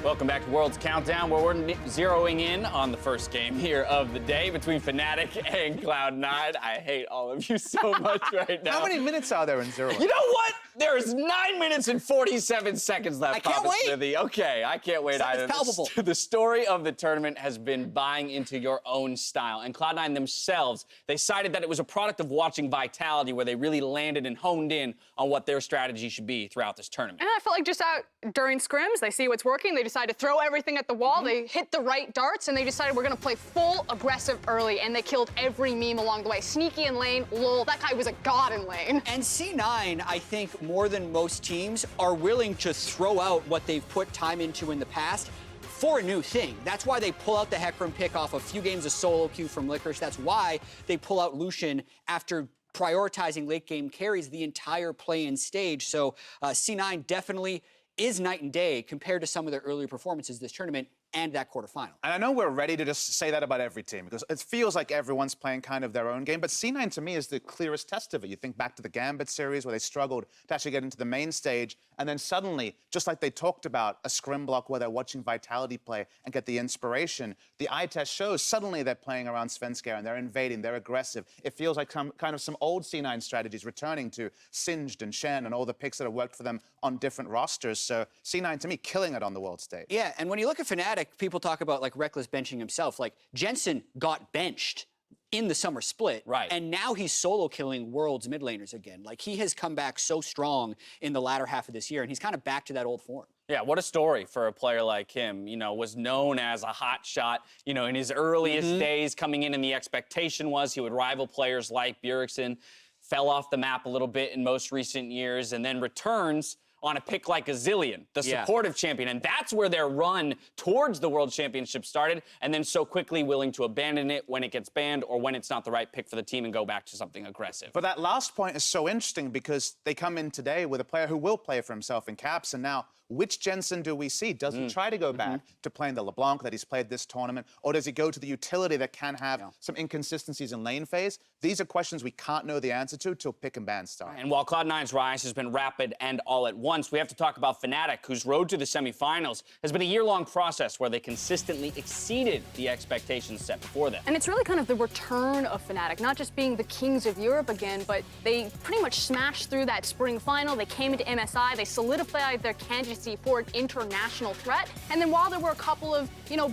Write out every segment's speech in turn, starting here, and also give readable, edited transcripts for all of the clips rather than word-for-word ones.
Welcome back to World's Countdown, where we're zeroing in on the first game here of the day between Fnatic and Cloud9. I hate all of you so much right now. How many minutes are there in Zero? You know what? There is 9 minutes and 47 seconds left. I can't wait. Smithy. Okay, I can't wait either. It's palpable. The story of the tournament has been buying into your own style. And Cloud9 themselves, they decided that it was a product of watching Vitality, where they really landed and honed in on what their strategy should be throughout this tournament. And I felt like just out during scrims, they see what's working, they decide to throw everything at the wall, they hit the right darts, and they decided we're gonna play full aggressive early, and they killed every meme along the way. Sneaky in lane, lol, that guy was a god in lane. And C9, I think, more than most teams, are willing to throw out what they've put time into in the past for a new thing. That's why they pull out the Hecarim pick off a few games of solo queue from Licorice. That's why they pull out Lucian after prioritizing late game carries the entire play-in stage. So C9 definitely is night and day compared to some of their earlier performances this tournament and that quarterfinal. And I know we're ready to just say that about every team, because it feels like everyone's playing kind of their own game, but C9 to me is the clearest test of it. You think back to the Gambit series where they struggled to actually get into the main stage, and then suddenly, just like they talked about, a scrim block where they're watching Vitality play and get the inspiration, the eye test shows suddenly they're playing around Svenskeren, they're invading, they're aggressive. It feels like kind of some old C9 strategies returning to Singed and Shen and all the picks that have worked for them on different rosters. So C9 to me killing it on the world stage. Yeah, and when you look at Fnatic, people talk about like Rekkles benching himself. Like Jensen got benched in the summer split, right? And now he's solo killing Worlds mid laners again. Like he has come back so strong in the latter half of this year, and he's kind of back to that old form. Yeah, what a story for a player like him. You know, was known as a hot shot, you know, in his earliest days coming in, and the expectation was he would rival players like Bjergsen. Fell off the map a little bit in most recent years, and then returns on a pick like a Zillion, the supportive champion. And that's where their run towards the World Championship started, and then so quickly willing to abandon it when it gets banned or when it's not the right pick for the team and go back to something aggressive. But that last point is so interesting because they come in today with a player who will play for himself in caps, and now which Jensen do we see? Does he try to go back to playing the LeBlanc that he's played this tournament, or does he go to the utility that can have some inconsistencies in lane phase? These are questions we can't know the answer to till pick and ban start. And while Cloud9's rise has been rapid and all at once, we have to talk about Fnatic, whose road to the semifinals has been a year-long process where they consistently exceeded the expectations set before them. And it's really kind of the return of Fnatic, not just being the kings of Europe again, but they pretty much smashed through that spring final. They came into MSI, they solidified their candidacy for an international threat. And then while there were a couple of,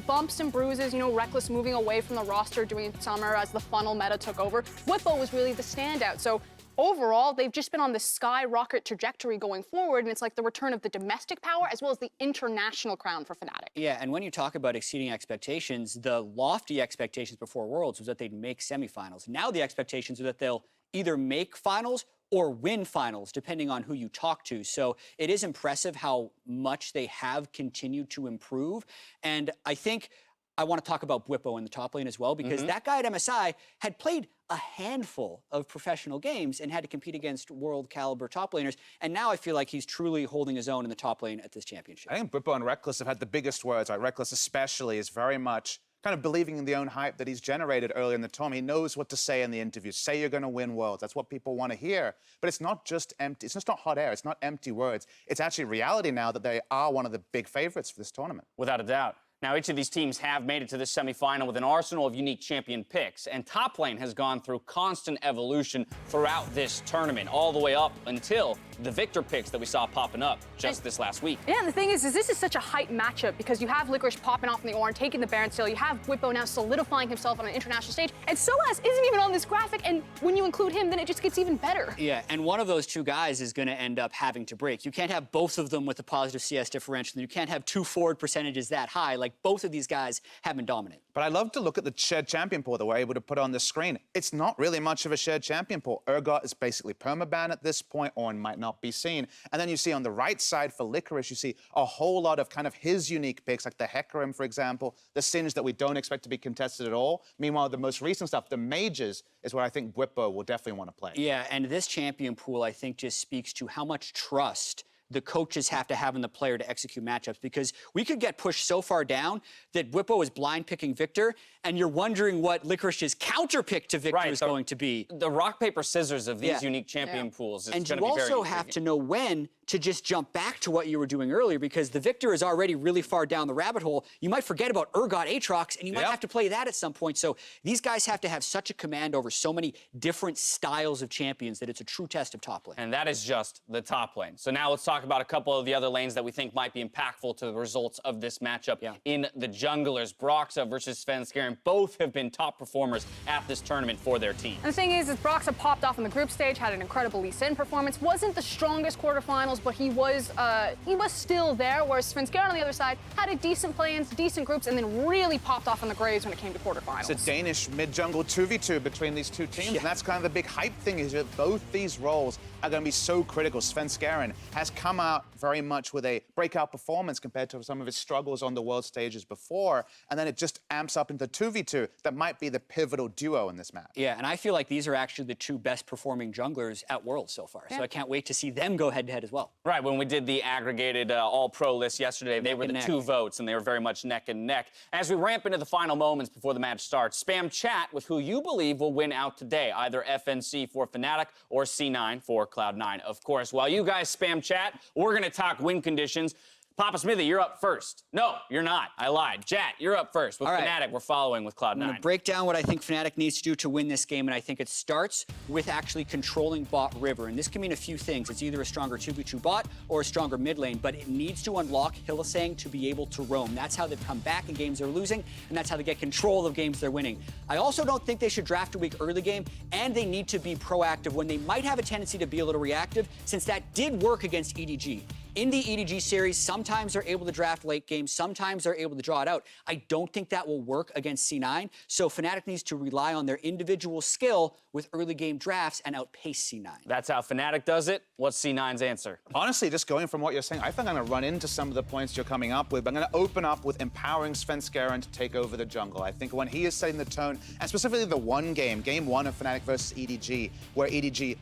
bumps and bruises, Rekkles moving away from the roster during summer as the funnel meta took over, Bwipo was really the standout. So overall, they've just been on this skyrocket trajectory going forward, and it's like the return of the domestic power as well as the international crown for Fnatic. Yeah, and when you talk about exceeding expectations, the lofty expectations before Worlds was that they'd make semifinals. Now the expectations are that they'll either make finals or win finals, depending on who you talk to. So it is impressive how much they have continued to improve. And I think I want to talk about Bwipo in the top lane as well, because that guy at MSI had played a handful of professional games and had to compete against world caliber top laners. And now I feel like he's truly holding his own in the top lane at this championship. I think Bwipo and Rekkles have had the biggest words. Like Rekkles especially is very much kind of believing in the own hype that he's generated early in the tournament. He knows what to say in the interviews. Say you're going to win Worlds. That's what people want to hear. But it's not just empty. It's just not hot air. It's not empty words. It's actually reality now that they are one of the big favorites for this tournament. Without a doubt. Now, each of these teams have made it to this semifinal with an arsenal of unique champion picks, and top lane has gone through constant evolution throughout this tournament, all the way up until the Viktor picks that we saw popping up just this last week. Yeah, and the thing is this is such a hype matchup because you have Licorice popping off in the Ornn, taking the Baron still, you have Bwipo now solidifying himself on an international stage, and Soaz isn't even on this graphic, and when you include him, then it just gets even better. Yeah, and one of those two guys is going to end up having to break. You can't have both of them with a positive CS differential, and you can't have two forward percentages that high. Like, both of these guys have been dominant. But I love to look at the shared champion pool that we're able to put on the screen. It's not really much of a shared champion pool. Urgot is basically permaban at this point, or might not be seen. And then you see on the right side for Licorice, you see a whole lot of kind of his unique picks, like the Hecarim, for example, the Singed that we don't expect to be contested at all. Meanwhile, the most recent stuff, the Mages, is where I think Bwipo will definitely want to play. Yeah, and this champion pool, I think, just speaks to how much trust the coaches have to have in the player to execute matchups, because we could get pushed so far down that Bwipo is blind picking Viktor, and you're wondering what Licorice's counter pick to Viktor is going to be. The rock, paper, scissors of these unique champion pools is and going you to be very also have to know when to just jump back to what you were doing earlier, because the Viktor is already really far down the rabbit hole. You might forget about Urgot Aatrox, and you might have to play that at some point. So these guys have to have such a command over so many different styles of champions that it's a true test of top lane. And that is just the top lane. So now let's talk about a couple of the other lanes that we think might be impactful to the results of this matchup in the junglers. Broxah versus Svenskeren. Both have been top performers at this tournament for their team. And the thing is Broxah popped off in the group stage, had an incredible Lee Sin performance. Wasn't the strongest quarterfinals, but he was still there, whereas Svenskeren on the other side had a decent play-ins, decent groups, and then really popped off on the Graves when it came to quarterfinals. It's a Danish mid-jungle 2v2 between these two teams, and that's kind of the big hype thing, is that both these roles are going to be so critical. Svenskeren has come out very much with a breakout performance compared to some of his struggles on the world stages before, and then it just amps up into 2v2. That might be the pivotal duo in this match. Yeah, and I feel like these are actually the two best performing junglers at Worlds so far. So I can't wait to see them go head-to-head as well. Right, when we did the aggregated all-pro list yesterday, they were the two votes, and they were very much neck and neck. As we ramp into the final moments before the match starts, spam chat with who you believe will win out today, either FNC for Fnatic or C9 for Cloud9. Of course, while you guys spam chat, we're going to talk win conditions. Papa Smithy, you're up first. No, you're not. I lied. Jat, you're up first. With Fnatic, we're following with Cloud9. I'm going to break down what I think Fnatic needs to do to win this game, and I think it starts with actually controlling bot river. And this can mean a few things. It's either a stronger 2v2 bot or a stronger mid lane, but it needs to unlock Hylissang to be able to roam. That's how they've come back in games they're losing, and that's how they get control of games they're winning. I also don't think they should draft a weak early game, and they need to be proactive when they might have a tendency to be a little reactive, since that did work against EDG. In the EDG series, sometimes they're able to draft late game, sometimes they're able to draw it out. I don't think that will work against C9, so Fnatic needs to rely on their individual skill with early game drafts and outpace C9. That's how Fnatic does it. What's C9's answer? Honestly, just going from what you're saying, I think I'm going to run into some of the points you're coming up with, but I'm going to open up with empowering Svenskeren to take over the jungle. I think when he is setting the tone, and specifically the one game 1 of Fnatic versus EDG, where EDG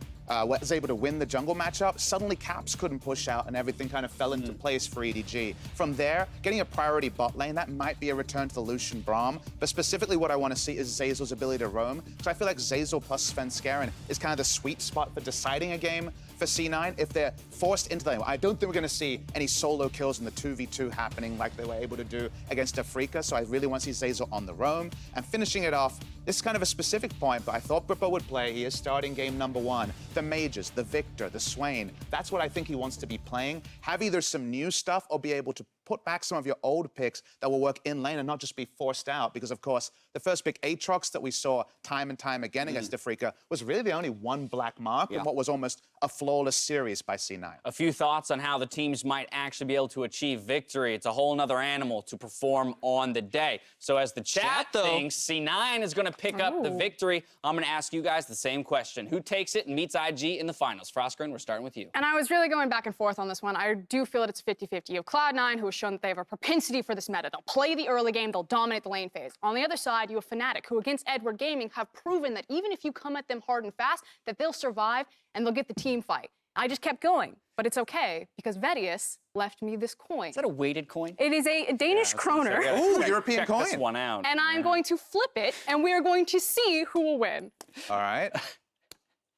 was able to win the jungle matchup, suddenly Caps couldn't push out and everything kind of fell into place for EDG. From there, getting a priority bot lane, that might be a return to the Lucian Braum, but specifically what I want to see is Zeyzal's ability to roam, because I feel like Zeyzal plus Svenskeren is kind of the sweet spot for deciding a game for C9 if they're forced into the lane. I don't think we're going to see any solo kills in the 2v2 happening like they were able to do against FLICKR, so I really want to see Zeyzal on the roam. And finishing it off, this is kind of a specific point, but I thought Bwipo would play. He is starting game number 1. The mages, the Viktor, the Swain, that's what I think he wants to be playing. Have either some new stuff or be able to put back some of your old picks that will work in lane and not just be forced out, because of course the first pick Aatrox that we saw time and time again against FLICKR was really the only one black mark in what was almost a flawless series by C9. A few thoughts on how the teams might actually be able to achieve victory. It's a whole nother animal to perform on the day. So as the chat thinks, C9 is going to pick up the victory. I'm going to ask you guys the same question. Who takes it and meets IG in the finals? Svenskeren, we're starting with you. And I was really going back and forth on this one. I do feel that it's 50-50. You have Cloud9, who has shown that they have a propensity for this meta. They'll play the early game, they'll dominate the lane phase. On the other side, you have Fnatic, who against Edward Gaming have proven that even if you come at them hard and fast, that they'll survive and they'll get the team fight. I just kept going, but it's okay, because Vedius left me this coin. Is that a weighted coin? It is a Danish kroner. Ooh, European coin. Check this one out. And I'm going to flip it, and we are going to see who will win. All right.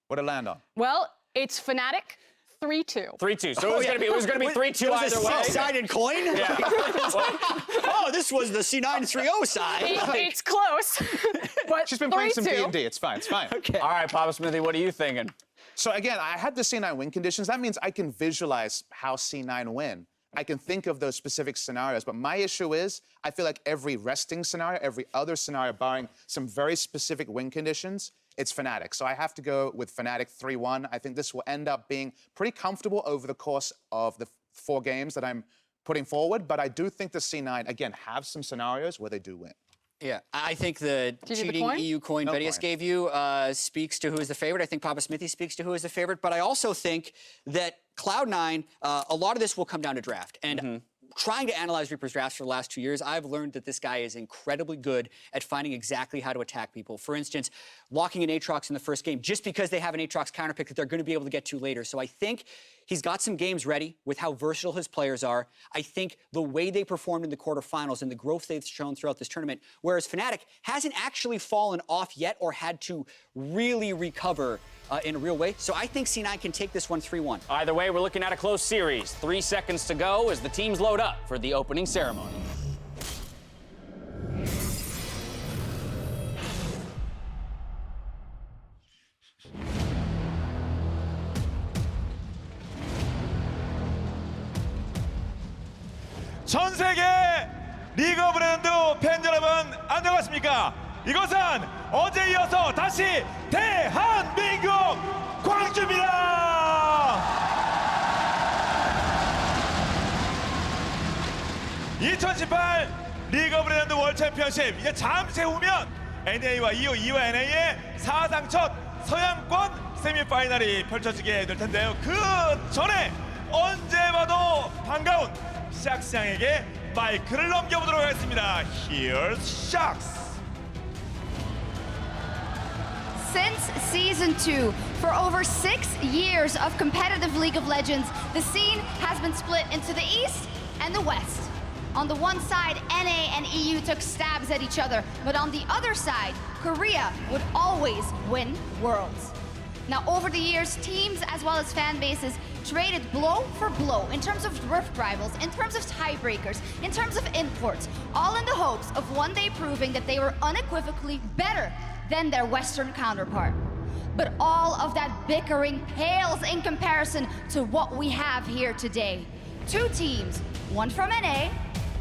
What'd it land on? Well, it's Fnatic 3-2. 3-2. So it was going to be 3-2 either way. A six-sided coin? Yeah. Oh, this was the C9 3-0 side. It's close. But She's been playing some 3-2. D&D. It's fine. It's fine. Okay. All right, Papa Smithy, what are you thinking? So again, I had the C9 win conditions. That means I can visualize how C9 win. I can think of those specific scenarios, but my issue is I feel like every resting scenario, every other scenario, barring some very specific win conditions, it's Fnatic. So I have to go with Fnatic 3-1. I think this will end up being pretty comfortable over the course of the 4 games that I'm putting forward, but I do think the C9, again, have some scenarios where they do win. Yeah, I think the cheating EU coin Vedius gave you speaks to who is the favorite. I think Papa Smithy speaks to who is the favorite, but I also think that Cloud9, a lot of this will come down to draft. And trying to analyze Reaper's drafts for the last 2 years, I've learned that this guy is incredibly good at finding exactly how to attack people. For instance, locking an Aatrox in the first game just because they have an Aatrox counterpick that they're going to be able to get to later. So I think He's got some games ready with how versatile his players are. I think the way they performed in the quarterfinals and the growth they've shown throughout this tournament, whereas Fnatic hasn't actually fallen off yet or had to really recover in a real way. So I think C9 can take this one 3-1. Either way, we're looking at a close series. 3 seconds to go as the teams load up for the opening ceremony. 전 세계 리그 오브 레전드 팬 여러분 안녕하십니까? 이것은 어제 이어서 다시 대한민국 광주입니다. 2018 리그 오브 레전드 월드 챔피언십 이제 잠시 후면 NA와 EU, EU와 NA의 사상 첫 서양권 세미파이널이 펼쳐지게 될 텐데요. 그 전에 언제 봐도 반가운 샥스 양에게 마이크를 넘겨보도록 하겠습니다. Here's Shaks. Since Season 2, for over 6 years of competitive League of Legends, the scene has been split into the East and the West. On the one side, NA and EU took stabs at each other, but on the other side, Korea would always win Worlds. Now, over the years, teams as well as fan bases traded blow for blow in terms of rift rivals, in terms of tiebreakers, in terms of imports, all in the hopes of one day proving that they were unequivocally better than their Western counterpart. But all of that bickering pales in comparison to what we have here today. 2 teams, one from NA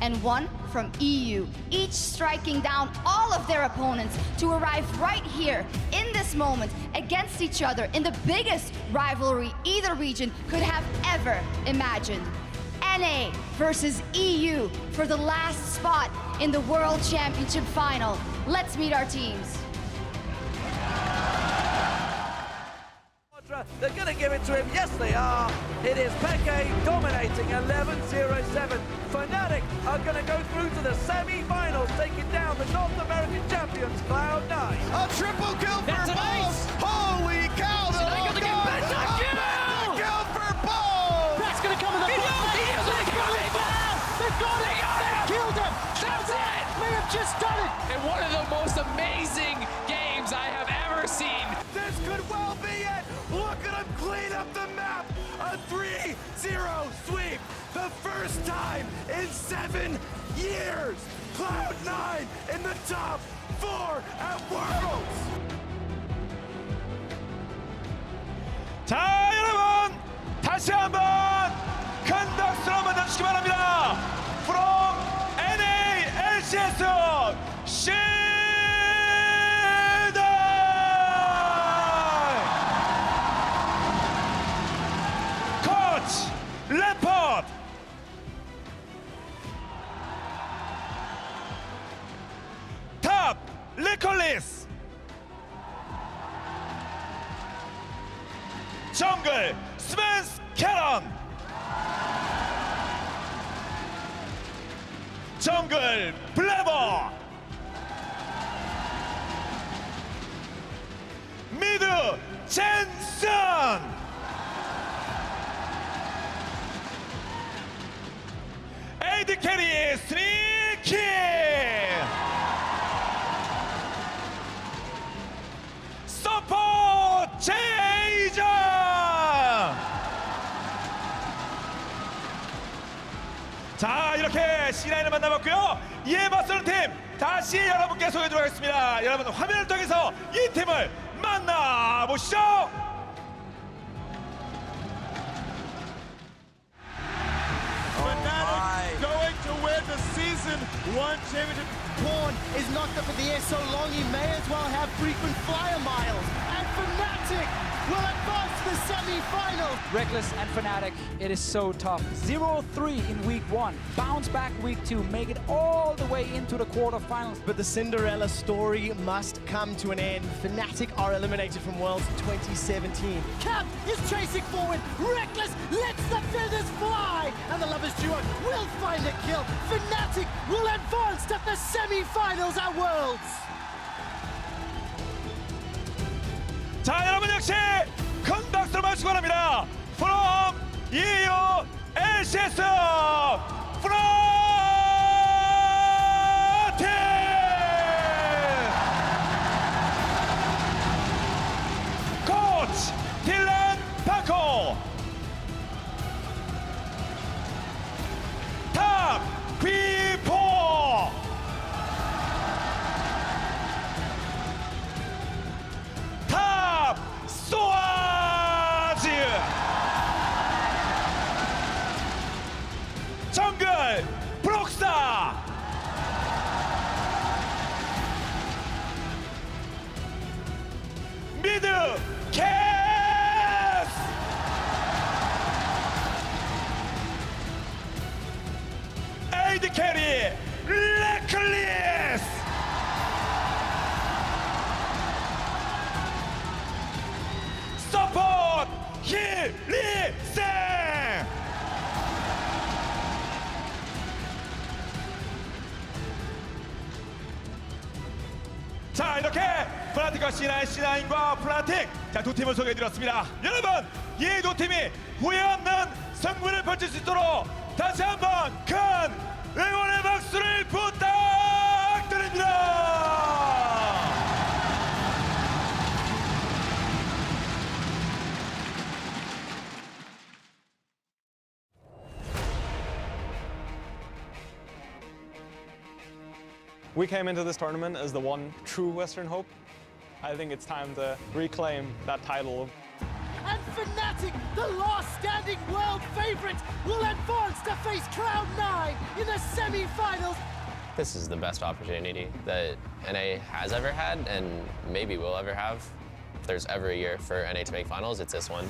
and one from EU, each striking down all of their opponents to arrive right here in this moment against each other in the biggest rivalry either region could have ever imagined. NA versus EU for the last spot in the World Championship final. Let's meet our teams. They're going to give it to him. Yes, they are. It is Peke dominating 11-0-7. Fnatic are going to go through to the semi-finals, taking down the North American champions, Cloud9. A triple kill for Braum! Holy cow! So they got to get better Kill for Braum! That's going to come with a They've got it! They've killed him! That's it! May have just done it! And one of the most amazing games I have ever seen. This could well be it! Look at him clean up the map! A 3-0 sweep! The first time in 7 years! Cloud9 in the top 4 at Worlds! 자, 여러분 다시 한번 큰 박수로 맞아주시기 바랍니다. From NA LCS Coach Report. Top Licorice. 정글 스벤스케런. 정글 블레버. 미드 젠슨. 에이드 캐리 스니키. 서포트 제이자. 자, 이렇게 C9을 만나봤고요. 이에 맞서는 팀 다시 여러분께 소개해드리도록 하겠습니다. 여러분 화면을 통해서 이 팀을 만나보시죠. Fnatic going to win the Season 1 championship. Pawn is knocked up in the air so long he may as well have frequent flyer miles. And Fnatic will advance to the semi-finals. Rekkles and Fnatic, it is so tough. 0-3 in week 1, bounce back week 2, make it all the way into the quarterfinals. But the Cinderella story must come to an end. Fnatic are eliminated from Worlds 2017. Cap is chasing forward. Rekkles lets the feathers fly. And the Lovers duo will find a kill. Fnatic will advance to the semi-finals at Worlds. 자, 여러분 역시 큰 박수로 맞추기 바랍니다. From 2위 LCS 프나틱! 코치 딜란 파코 탑 Bwipo 탑 소아즈 정글 브록사 미드 캐스 에이드 캐리 레클리스 서포트 힐리생 자 이렇게 플라틱과 C9과 플라틱 자 두 팀을 소개해드렸습니다. 여러분 이 두 팀이 후회 없는 승부를 펼칠 수 있도록 다시 한번 큰 응원의 박수를 부탁드립니다. We came into this tournament as the one true Western hope. I think it's time to reclaim that title. And Fnatic, the last standing world favorite, will advance to face Cloud9 in the semi-finals. This is the best opportunity that NA has ever had and maybe will ever have. If there's ever a year for NA to make finals, it's this one.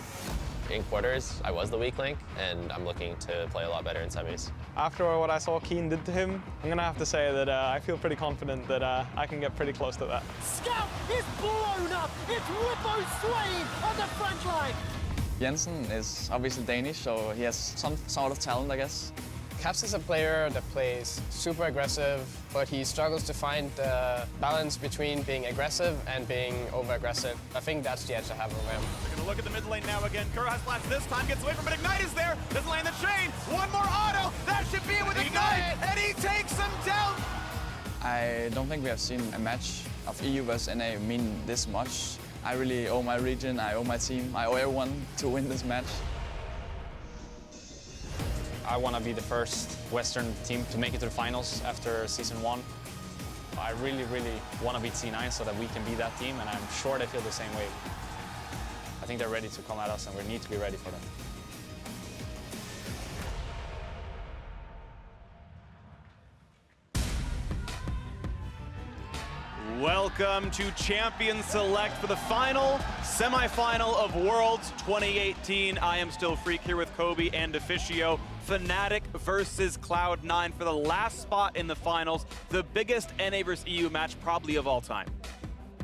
In quarters, I was the weak link, and I'm looking to play a lot better in semis. After what I saw Keen did to him, I'm gonna have to say that I feel pretty confident that I can get pretty close to that. Scout is blown up. It's Bwipo swaying on the front line. Jensen is obviously Danish, so he has some sort of talent, I guess. Caps is a player that plays super aggressive, but he struggles to find the balance between being aggressive and being over-aggressive. I think that's the edge I have over him. They're gonna look at the mid lane now again. Kuro has flash this time, gets away from it. Ignite is there, doesn't land the chain. One more auto, that should be it with Ignite, and he takes him down. I don't think we have seen a match of EU versus NA mean this much. I really owe my region, I owe my team, I owe everyone to win this match. I want to be the first Western team to make it to the finals after season 1. I really, really want to beat C9 so that we can be that team, and I'm sure they feel the same way. I think they're ready to come at us, and we need to be ready for them. Welcome to Champion Select for the final semi-final of Worlds 2018. I am still Freak here with Kobe and Officio. Fnatic versus Cloud9 for the last spot in the finals. The biggest NA versus EU match probably of all time.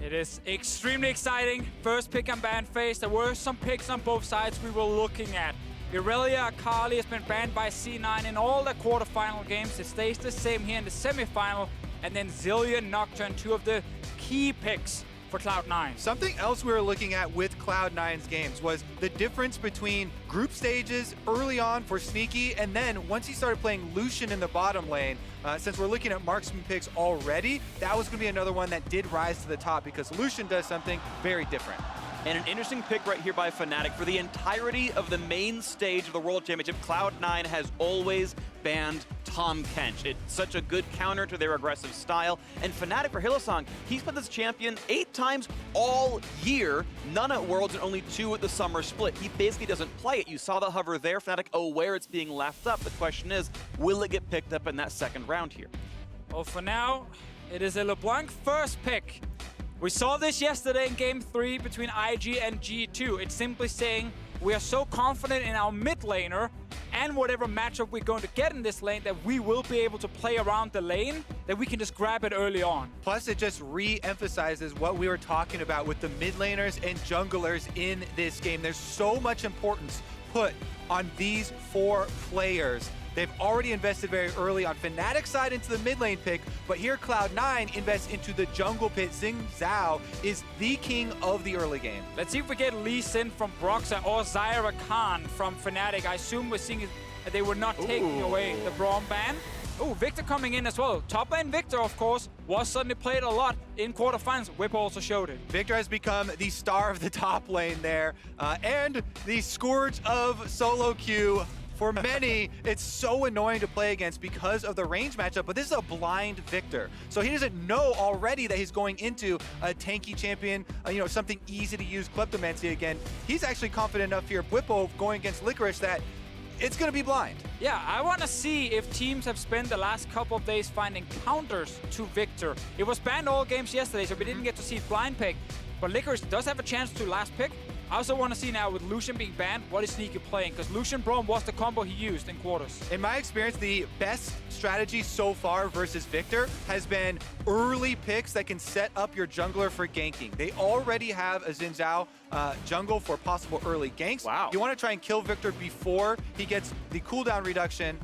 It is extremely exciting. First pick and ban phase. There were some picks on both sides we were looking at. Irelia Akali has been banned by C9 in all the quarterfinal games. It stays the same here in the semifinal. And then Zillion Nocturne, two of the key picks for Cloud9. Something else we were looking at with Cloud9's games was the difference between group stages early on for Sneaky, and then once he started playing Lucian in the bottom lane, since we're looking at marksman picks already, that was going to be another one that did rise to the top because Lucian does something very different. And an interesting pick right here by Fnatic. For the entirety of the main stage of the World Championship, Cloud9 has always banned Tahm Kench. It's such a good counter to their aggressive style. And Fnatic for Hylissang, he's been this champion 8 times all year, none at Worlds and only 2 at the summer split. He basically doesn't play it. You saw the hover there, Fnatic aware it's being left up. The question is, will it get picked up in that second round here? Well, for now, it is a LeBlanc first pick. We saw this yesterday in Game 3 between IG and G2. It's simply saying we are so confident in our mid laner and whatever matchup we're going to get in this lane that we will be able to play around the lane, that we can just grab it early on. Plus, it just re-emphasizes what we were talking about with the mid laners and junglers in this game. There's so much importance put on these 4 players. They've already invested very early on Fnatic's side into the mid lane pick, but here Cloud9 invests into the jungle pit. Zhao is the king of the early game. Let's see if we get Licin from Broxah or Rakan from Fnatic. I assume we're seeing that they were not taking away the Braum ban. Oh, Viktor coming in as well. Top lane Viktor, of course, was suddenly played a lot in quarterfinals. Bwipo also showed it. Viktor has become the star of the top lane there, and the scourge of solo queue. For many, it's so annoying to play against because of the range matchup, but this is a blind Viktor. So he doesn't know already that he's going into a tanky champion, something easy to use kleptomancy again. He's actually confident enough here, Bwipo, going against Licorice, that it's going to be blind. Yeah, I want to see if teams have spent the last couple of days finding counters to Viktor. It was banned all games yesterday, so we didn't get to see blind pick. But Licorice does have a chance to last pick. I also want to see now with Lucian being banned, what is Sneaky playing? Because Lucian Braum was the combo he used in quarters. In my experience, the best strategy so far versus Viktor has been early picks that can set up your jungler for ganking. They already have a Zhao jungle for possible early ganks. Wow. You want to try and kill Viktor before he gets the cooldown reduction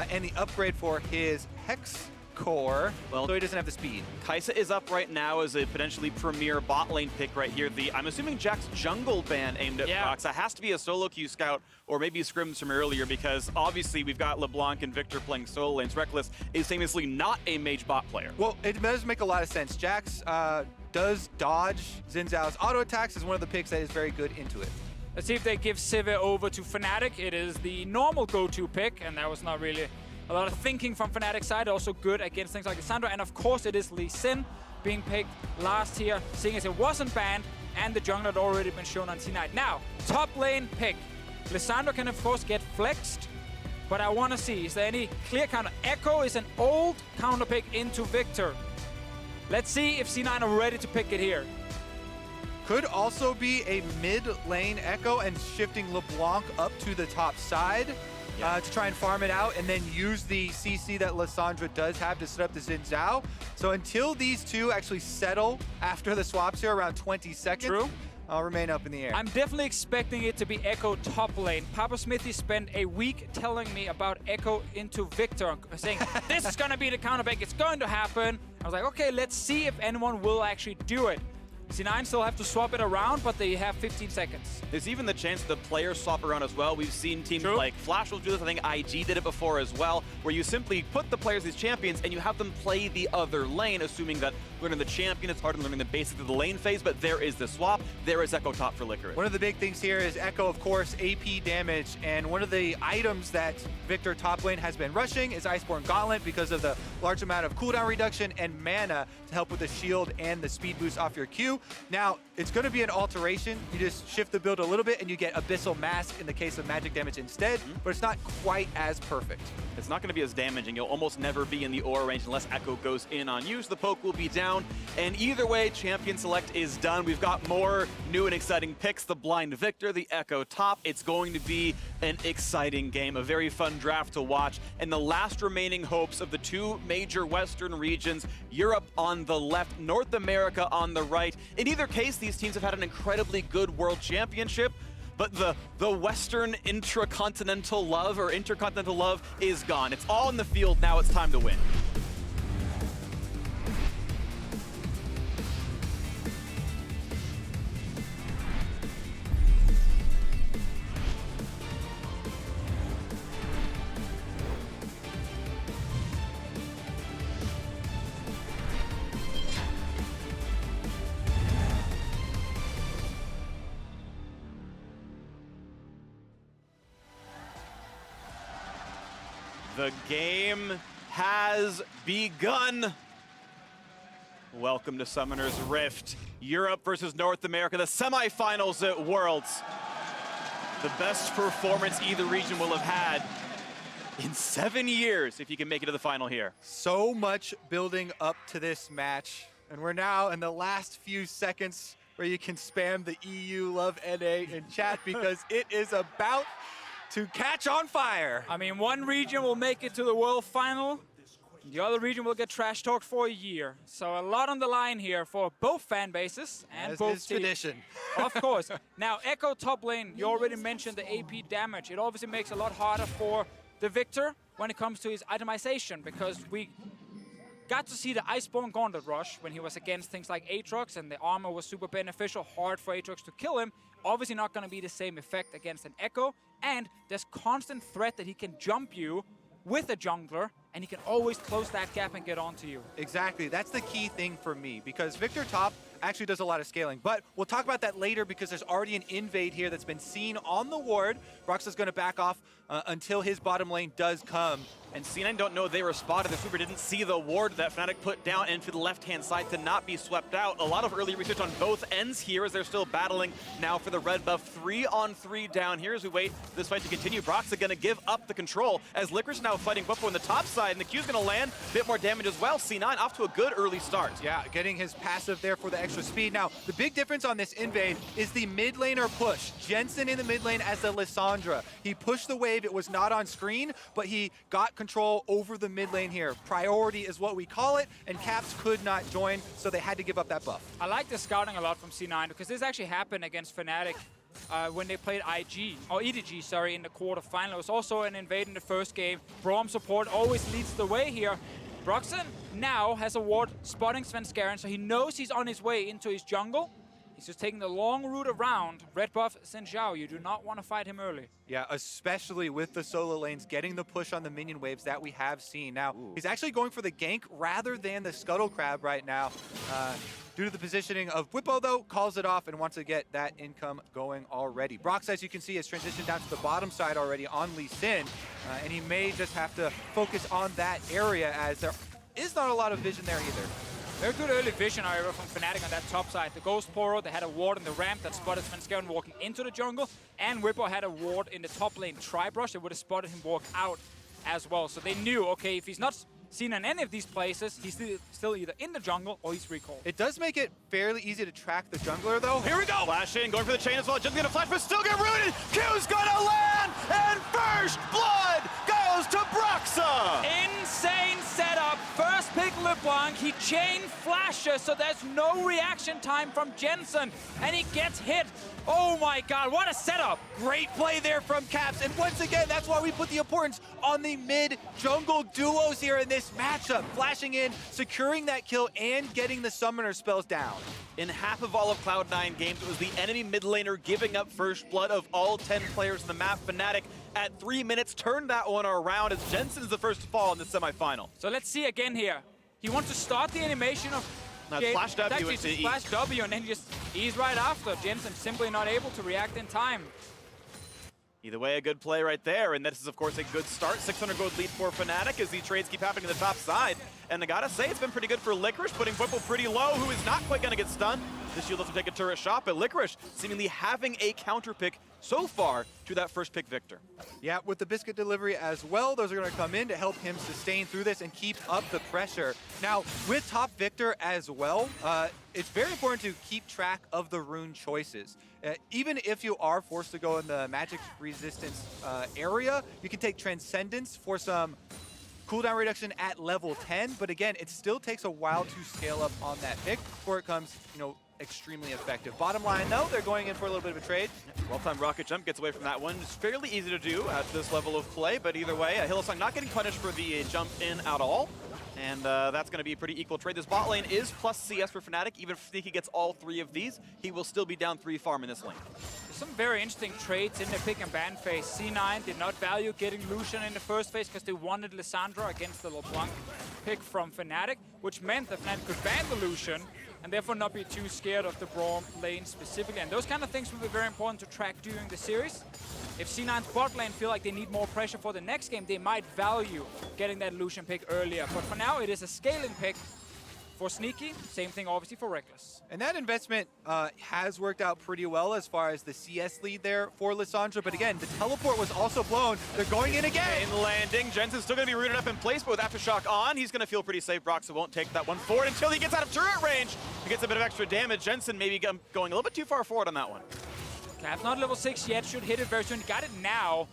and the upgrade for his Hex core, so he doesn't have the speed. Kai'Sa is up right now as a potentially premier bot lane pick right here. I'm assuming Jack's jungle ban aimed at Broxah has to be a solo queue scout or maybe scrims from earlier, because obviously we've got LeBlanc and Viktor playing solo lanes. Rekkles is famously not a mage bot player. Well, it does make a lot of sense. Jax does dodge Zhao's auto attacks, is one of the picks that is very good into it. Let's see if they give Sivir over to Fnatic. It is the normal go-to pick, and that was not really a lot of thinking from Fnatic's side. Also good against things like Lissandra. And of course it is Licin being picked last here, seeing as it wasn't banned and the jungle had already been shown on T9. Now, top lane pick. Lissandra can of course get flexed, but I want to see, is there any clear counter? Ekko is an old counter pick into Viktor. Let's see if C9 are ready to pick it here. Could also be a mid lane Ekko and shifting LeBlanc up to the top side. To try and farm it out and then use the CC that Lissandra does have to set up the Zhao. So until these two actually settle after the swaps here around 20 seconds, I'll remain up in the air. I'm definitely expecting it to be Ekko top lane. Papa Smithy spent a week telling me about Ekko into Viktor, saying, this is going to be the counterpick, it's going to happen. I was like, okay, let's see if anyone will actually do it. C9 still have to swap it around, but they have 15 seconds. There's even the chance the players swap around as well. We've seen teams like Flash will do this. I think IG did it before as well, where you simply put the players as champions and you have them play the other lane, assuming that learning the champion, it's hard in learning the basics of the lane phase, but there is the swap. There is Ekko top for Licorice. One of the big things here is Ekko, of course, AP damage, and one of the items that Viktor top lane has been rushing is Iceborne Gauntlet because of the large amount of cooldown reduction and mana to help with the shield and the speed boost off your Q. Now, it's going to be an alteration. You just shift the build a little bit and you get Abyssal Mask in the case of magic damage instead, but it's not quite as perfect. It's not going to be as damaging. You'll almost never be in the aura range unless Ekko goes in on you, so the poke will be down. And either way, champion select is done. We've got more new and exciting picks. The blind Viktor, the Ekko top. It's going to be an exciting game, a very fun draft to watch. And the last remaining hopes of the two major Western regions, Europe on the left, North America on the right. In either case, these teams have had an incredibly good world championship, but the Western intracontinental love or intercontinental love is gone. It's all in the field now. It's time to win. The game has begun. Welcome to Summoner's Rift. Europe versus North America, the semifinals at Worlds. The best performance either region will have had in 7 years if you can make it to the final here. So much building up to this match, and we're now in the last few seconds where you can spam the EU Love NA in chat because it is about to catch on fire. I mean, one region will make it to the world final, The other region will get trash talked for a year. So a lot on the line here for both fan bases and As both is teams. tradition. Of course. Now, Ekko top lane, you already mentioned the AP damage. It obviously makes it a lot harder for the Viktor when it comes to his itemization, because we got to see the Iceborne Gauntlet rush when he was against things like Aatrox, and the armor was super beneficial, hard for Aatrox to kill him. Obviously not going to be the same effect against an Ekko, and there's constant threat that he can jump you with a jungler, and he can always close that gap and get onto you. Exactly, that's the key thing for me, because Viktor top actually does a lot of scaling, but we'll talk about that later because there's already an invade here that's been seen on the ward. Broxah's going to back off until his bottom lane does come. And C9 don't know they were spotted. The Super didn't see the ward that Fnatic put down into the left-hand side to not be swept out. A lot of early research on both ends here as they're still battling now for the red buff. 3-on-3 down here as we wait for this fight to continue. Broxah going to give up the control as Licorice now fighting Bwipo on the top side, and the Q's going to land. A bit more damage as well. C9 off to a good early start. Yeah, getting his passive there for the extra speed. Now, the big difference on this invade is the mid laner push. Jensen in the mid lane as the Lissandra. He pushed the wave. It was not on screen, but he got control over the mid lane here. Priority is what we call it, and Caps could not join, so they had to give up that buff. I like the scouting a lot from C9 because this actually happened against Fnatic when they played EDG, sorry, in the quarterfinal. It was also an invade in the first game. Braum support always leads the way here. Broxah now has a ward spotting Svenskeren, so he knows he's on his way into his jungle. He's just taking the long route around. Red buff sent Zhao. You do not want to fight him early. Yeah, especially with the solo lanes, getting the push on the minion waves that we have seen. Now, he's actually going for the gank rather than the scuttle crab right now. Due to the positioning of Bwipo, though, calls it off and wants to get that income going already. Broxah, as you can see, has transitioned down to the bottom side already on Lee Sin, and he may just have to focus on that area as there is not a lot of vision there either. Very good early vision, however, from Fnatic on that top side. The Ghost Poro, they had a ward in the ramp that spotted Svenskeren walking into the jungle, and Bwipo had a ward in the top lane Tribrush that would have spotted him walk out as well. So they knew, okay, if he's not seen in any of these places, he's still either in the jungle or he's recalled. It does make it fairly easy to track the jungler, though. Here we go! Flash in, going for the chain as well. Just gonna flash, but still get rooted! Q's gonna land! And first blood goes to Broxah! Insane setup. First pick LeBlanc. He chain flashes, so there's no reaction time from Jensen. And he gets hit. Oh my god, what a setup! Great play there from Caps, and once again, that's why we put the importance on the mid-jungle duos here in this matchup. Flashing in, securing that kill, and getting the summoner spells down. In half of all of Cloud9 games, it was the enemy mid laner giving up first blood of all 10 players in the map. Fnatic at 3 minutes turned that one around as Jensen is the first to fall in the semifinal. So let's see again here. He wants to start the animation of Flash W into E. Flash W, and then he just ease right after. Jensen simply not able to react in time. Either way, a good play right there, and this is, of course, a good start. 600 gold lead for Fnatic as the trades keep happening to the top side. And I gotta say, it's been pretty good for Licorice, putting Bwipo pretty low, who is not quite gonna get stunned. The shield doesn't take a turret shot, but Licorice seemingly having a counter pick so far to that first pick Viktor. Yeah, with the biscuit delivery as well, those are going to come in to help him sustain through this and keep up the pressure. Now, with top Viktor as well, it's very important to keep track of the rune choices. Even if you are forced to go in the magic resistance area, you can take Transcendence for some cooldown reduction at level 10, but again, it still takes a while to scale up on that pick before it comes, extremely effective. Bottom line, though, they're going in for a little bit of a trade. Well-timed rocket jump gets away from that one. It's fairly easy to do at this level of play, but either way, Hylissang not getting punished for the jump in at all. And that's going to be a pretty equal trade. This bot lane is plus CS for Fnatic. Even if Sneaky gets all 3 of these, he will still be down 3 farm in this lane. There's some very interesting trades in the pick and ban phase. C9 did not value getting Lucian in the first phase because they wanted Lissandra against the LeBlanc pick from Fnatic, which meant that Fnatic could ban the Lucian and therefore not be too scared of the Braum lane specifically. And those kind of things will be very important to track during the series. If C9's bot lane feel like they need more pressure for the next game, they might value getting that Lucian pick earlier. But for now, it is a scaling pick for Sneaky. Same thing, obviously, for Rekkles. And that investment has worked out pretty well as far as the CS lead there for Lissandra. But again, the teleport was also blown. They're going in again. In landing, Jensen's still going to be rooted up in place, but with Aftershock on, he's going to feel pretty safe. Broxah won't take that one forward until he gets out of turret range. He gets a bit of extra damage. Jensen maybe going a little bit too far forward on that one. Cap not level 6 yet, should hit it very soon. Got it now.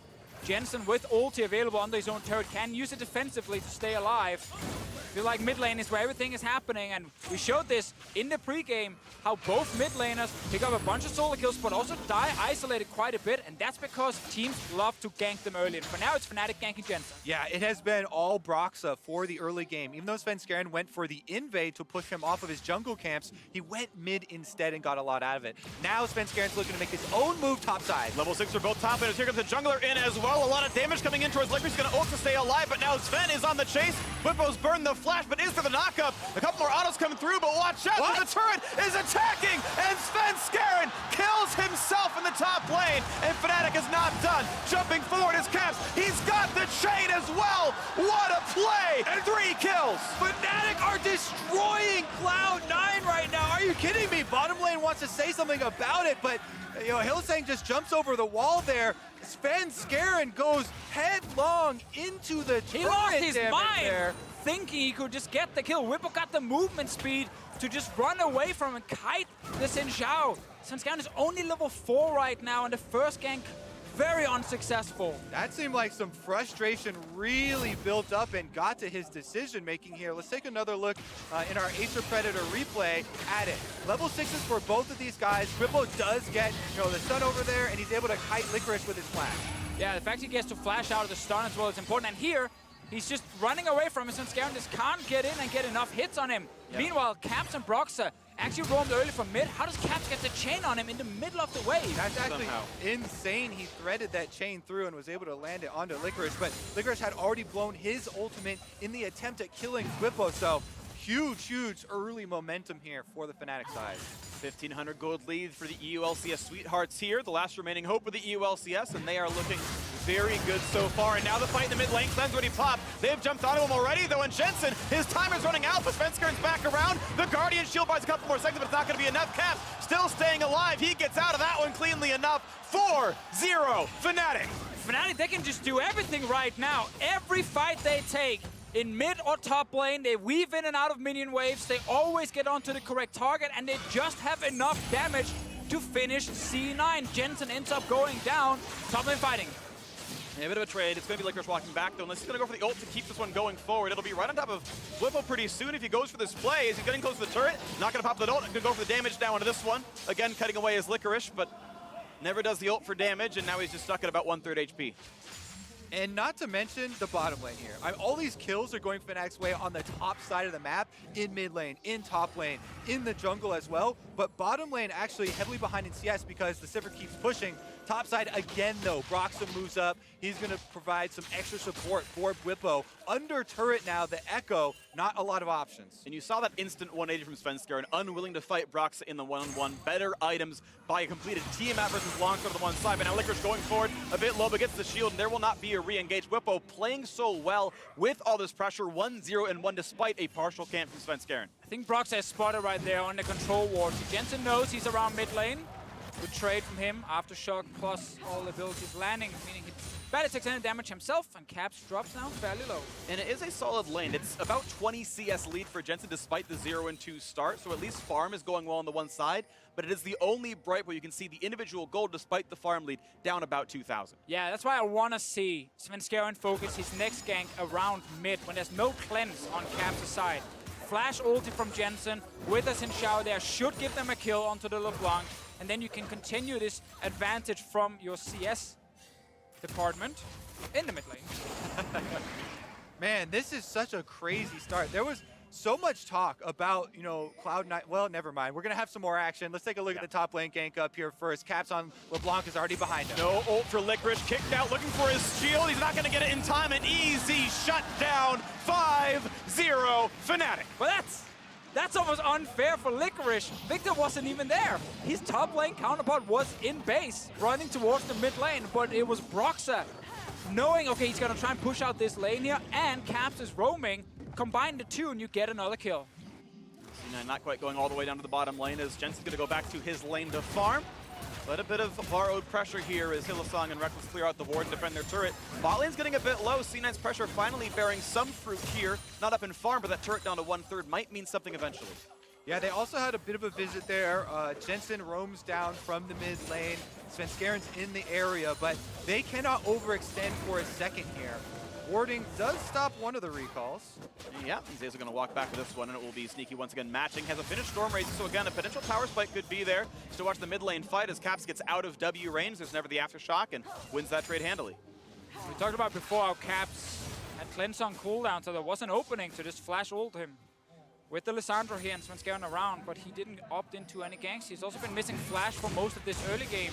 Jensen with ulti available under his own turret can use it defensively to stay alive. I feel like mid lane is where everything is happening, and we showed this in the pregame, how both mid laners pick up a bunch of solo kills, but also die isolated quite a bit, and that's because teams love to gank them early. And for now, it's Fnatic ganking Jensen. Yeah, it has been all Broxah for the early game. Even though Svenskeren went for the invade to push him off of his jungle camps, he went mid instead and got a lot out of it. Now Svenskeren's looking to make his own move topside. Level 6 for both top laners. Here comes the jungler in as well. A lot of damage coming in towards Licorice. Going to ult to stay alive, but now Sven is on the chase. Bwipo's burned the flash, but is there the knockup? A couple more autos coming through, but watch out, the turret is attacking, and Svenskeren kills himself in the top lane, and Fnatic is not done. Jumping forward is Caps. He's got the chain as well. What a play! And 3 kills. Fnatic are destroying Cloud9 right now. Are you kidding me? Bottom lane wants to say something about it, but Hylissang just jumps over the wall there. Svenskeren goes headlong into the turret. He lost his mind there, thinking he could just get the kill. Bwipo got the movement speed to just run away from and kite the Zhao. Svenskeren is only level 4 right now, and the first gank very unsuccessful. That seemed like some frustration really built up and got to his decision making here. Let's take another look in our Acer Predator replay at it. Level 6s for both of these guys. Bwipo does get the stun over there, and he's able to kite Licorice with his flash. Yeah, the fact he gets to flash out of the stun as well is important. And here, he's just running away from him, and Svenskeren just can't get in and get enough hits on him. Yep. Meanwhile, Caps and Broxah actually roamed early from mid. How does Caps get the chain on him in the middle of the wave? That's actually insane. He threaded that chain through and was able to land it onto Licorice, but Licorice had already blown his ultimate in the attempt at killing Bwipo, so huge early momentum here for the Fnatic side. 1,500 gold lead for the EULCS Sweethearts here, the last remaining hope of the EULCS, and they are looking very good so far. And now the fight in the mid lane, Clem's already popped. They've jumped onto him already, though, and Jensen, his time is running out, but Svenskeren's back around. The Guardian shield buys a couple more seconds, but it's not going to be enough. Cap still staying alive. He gets out of that one cleanly enough. 4-0 Fnatic. Fnatic, they can just do everything right now. Every fight they take, in mid or top lane, they weave in and out of minion waves, they always get onto the correct target, and they just have enough damage to finish C9. Jensen ends up going down, top lane fighting. Yeah, a bit of a trade. It's going to be Licorice walking back, though, unless he's going to go for the ult to keep this one going forward. It'll be right on top of Bwipo pretty soon if he goes for this play. Is he getting close to the turret? Not going to pop the ult. Going to go for the damage down onto this one. Again, cutting away his Licorice, but never does the ult for damage, and now he's just stuck at about 1/3 HP. And not to mention the bottom lane here. All these kills are going Fnatic's way on the top side of the map, in mid lane, in top lane, in the jungle as well. But bottom lane actually heavily behind in CS because the Sivir keeps pushing. Top side again though, Broxah moves up. He's gonna provide some extra support for Bwipo. Under turret now, the Ekko, not a lot of options. And you saw that instant 180 from Svenskeren, unwilling to fight Broxah in the one-on-one. Better items by a completed team out versus Longsword on the one side. But now Licorice going forward a bit low, but gets the shield, and there will not be a re-engage. Bwipo playing so well with all this pressure, 1-0 and 1 despite a partial camp from Svenskeren. I think Broxah is spotted right there on the control ward. Jensen knows he's around mid lane. Good trade from him. Aftershock plus all abilities landing, meaning he barely takes any damage himself, and Caps drops down fairly low. And it is a solid lane. It's about 20 CS lead for Jensen despite the 0-2 start, so at least farm is going well on the one side, but it is the only bright where you can see the individual gold despite the farm lead down about 2,000. Yeah, that's why I want to see Svenskeren focus his next gank around mid when there's no cleanse on Caps' side. Flash ulti from Jensen with a Zhao there should give them a kill onto the LeBlanc, and then you can continue this advantage from your CS department in the mid lane. Man, this is such a crazy start. There was so much talk about, Cloud9. Well, never mind. We're going to have some more action. Let's take a look at the top lane gank up here first. Caps on LeBlanc is already behind him. No ult for Licorice. Kicked out, looking for his shield. He's not going to get it in time. An easy shutdown. 5-0 Fnatic. Well, that's almost unfair for Licorice. Viktor wasn't even there. His top lane counterpart was in base, running towards the mid lane, but it was Broxah knowing, okay, he's going to try and push out this lane here, and Caps is roaming. Combine the two, and you get another kill. C9 not quite going all the way down to the bottom lane as Jensen's going to go back to his lane to farm. But a bit of borrowed pressure here as Hylissang and Rekkles clear out the ward and defend their turret. Bot lane's getting a bit low. C9's pressure finally bearing some fruit here. Not up in farm, but that turret down to 1/3 might mean something eventually. Yeah, they also had a bit of a visit there. Jensen roams down from the mid lane. Svenskeren's in the area, but they cannot overextend for a second here. Warding does stop one of the recalls. Yeah, Zeyzal going to walk back with this one, and it will be Sneaky once again matching. Has a finished Storm Race, so again, a potential power spike could be there. Just to watch the mid lane fight as Caps gets out of W range. There's never the aftershock and wins that trade handily. We talked about before how Caps had cleanse on cooldown, so there was an opening to just flash ult him with the Lissandra here and Svenskeren around, but he didn't opt into any ganks. He's also been missing flash for most of this early game.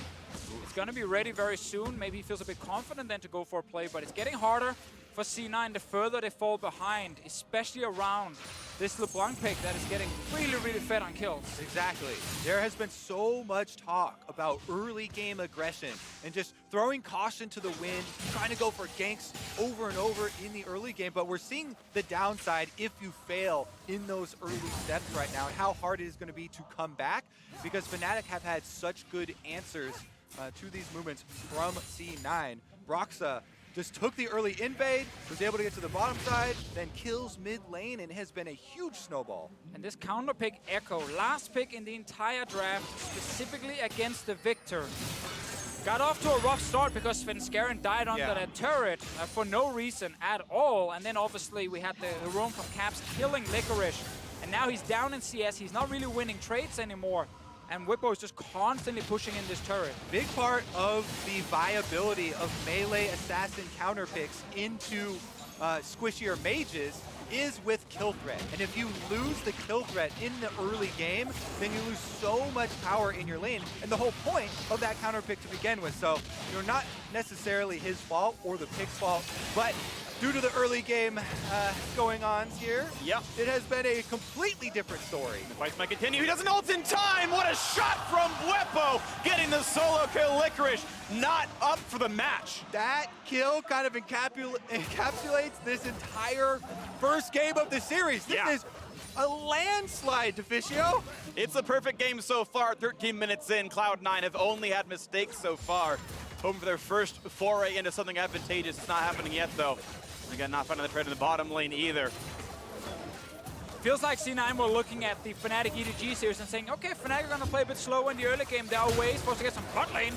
It's going to be ready very soon. Maybe he feels a bit confident then to go for a play, but it's getting harder for C9 the further they fall behind, especially around this LeBlanc pick that is getting really, really fed on kills. Exactly. There has been so much talk about early game aggression and just throwing caution to the wind, trying to go for ganks over and over in the early game, but we're seeing the downside if you fail in those early steps right now and how hard it is going to be to come back, because Fnatic have had such good answers to these movements from C9. Broxah just took the early invade, was able to get to the bottom side, then kills mid lane, and has been a huge snowball. And this counter pick, Ekko, last pick in the entire draft, specifically against the Viktor. Got off to a rough start because Svenskeren died under that turret for no reason at all. And then obviously we had the roam from Caps killing Licorice. And now he's down in CS, he's not really winning trades anymore. And Bwipo is just constantly pushing in this turret. Big part of the viability of melee assassin counter picks into squishier mages is with kill threat. And if you lose the kill threat in the early game, then you lose so much power in your lane. And the whole point of that counter pick to begin with. So you're not necessarily his fault or the pick's fault, but due to the early game going on here, it has been a completely different story. The fight might continue. He doesn't ult in time. What a shot from Bwipo, getting the solo kill. Licorice not up for the match. That kill kind of encapsulates this entire first game of the series. This is a landslide, Deficio. It's a perfect game so far. 13 minutes in, Cloud9 have only had mistakes so far. Hoping for their first foray into something advantageous. It's not happening yet, though. Again, not finding the trade in the bottom lane either. Feels like C9 were looking at the Fnatic EDG series and saying, okay, Fnatic are going to play a bit slow in the early game. There are ways for us to get some bot lane.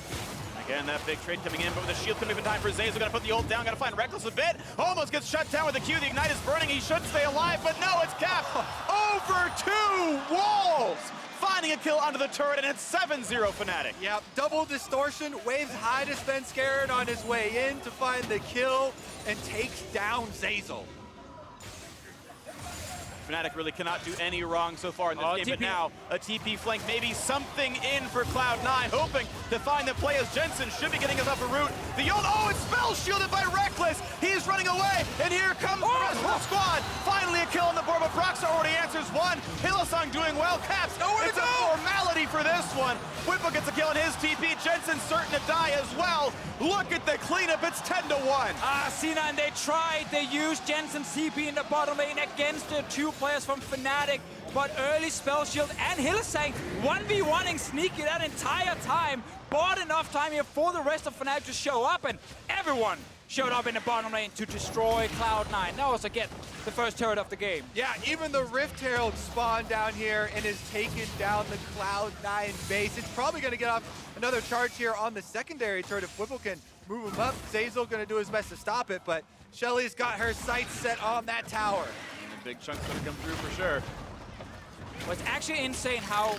Again, that big trade coming in, but with the shield coming in time for Zeyzal. Gonna put the ult down, gotta find Rekkles a bit. Almost gets shut down with the Q. The Ignite is burning. He should stay alive, but no, it's Cap over 2 walls. Finding a kill onto the turret, and it's 7-0 Fnatic. Yep, double distortion, waves high to Svenskeren on his way in to find the kill and takes down Zeyzal. Fnatic really cannot do any wrong so far in this game, but now a TP flank, maybe something in for Cloud9, hoping to find the play as Jensen should be getting us up a route. The ult, it's spell shielded by Rekkles. He's running away, and here comes the rest of the squad. Finally a kill on the board, but Broxah already answers one. Hylissang doing well. Caps, it's a formality for this one. Bwipo gets a kill on his TP. Jensen's certain to die as well. Look at the cleanup, it's 10-1. C9, they tried. They used Jensen's TP in the bottom lane against the 2 players from Fnatic, but early spell shield and Hylissang 1v1ing Sneaky that entire time. Bought enough time here for the rest of Fnatic to show up, and everyone showed up in the bottom lane to destroy Cloud9. Now also get the first turret of the game. Yeah, even the Rift Herald spawned down here and has taken down the Cloud9 base. It's probably going to get off another charge here on the secondary turret if Bwipo can move him up. Zeyzal going to do his best to stop it, but Shelly's got her sights set on that tower. And a big chunk's going to come through for sure. Well, it's actually insane how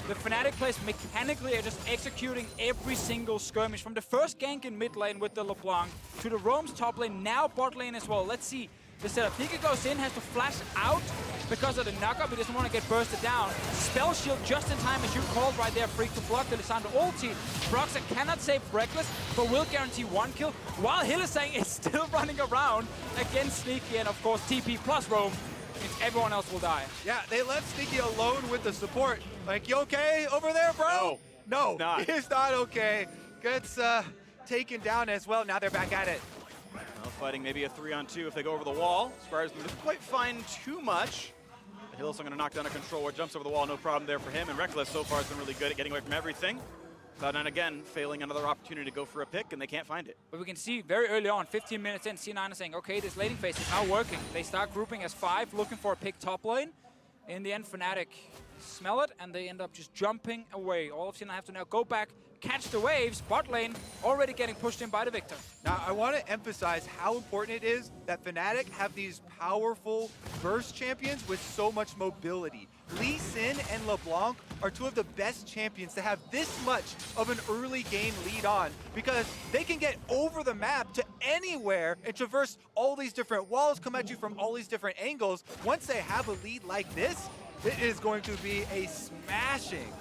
the Fnatic players mechanically are just executing every single skirmish. From the first gank in mid lane with the LeBlanc to the roams top lane, now bot lane as well. Let's see the setup. Nika goes in, has to flash out because of the knockup. He doesn't want to get bursted down. Spell shield just in time, as you called right there, Freak, to block the Lissandra ulti. Broxah cannot save Rekkles, but will guarantee 1 kill, while Hylissang is still running around against Sneaky, and of course TP plus roam means everyone else will die. Yeah, they left Sneaky alone with the support. Like, you okay over there, bro? No, he's not okay. Gets taken down as well. Now they're back at it. Well, fighting maybe a 3-on-2 if they go over the wall. Spires doesn't quite find too much. Hill's going to knock down a controller, jumps over the wall, no problem there for him. And Rekkles so far has been really good at getting away from everything. Cloud9 again failing another opportunity to go for a pick, and they can't find it. But we can see very early on, 15 minutes in, C9 is saying, okay, this laning phase is now working. They start grouping as 5, looking for a pick top lane. In the end, Fnatic smell it, and they end up just jumping away. All of Cena have to now go back, catch the waves. Bot lane already getting pushed in by the Viktor. Now, I want to emphasize how important it is that Fnatic have these powerful burst champions with so much mobility. Lee Sin and LeBlanc are two of the best champions to have this much of an early game lead on, because they can get over the map to anywhere and traverse all these different walls, come at you from all these different angles. Once they have a lead like this, it is going to be a smashing.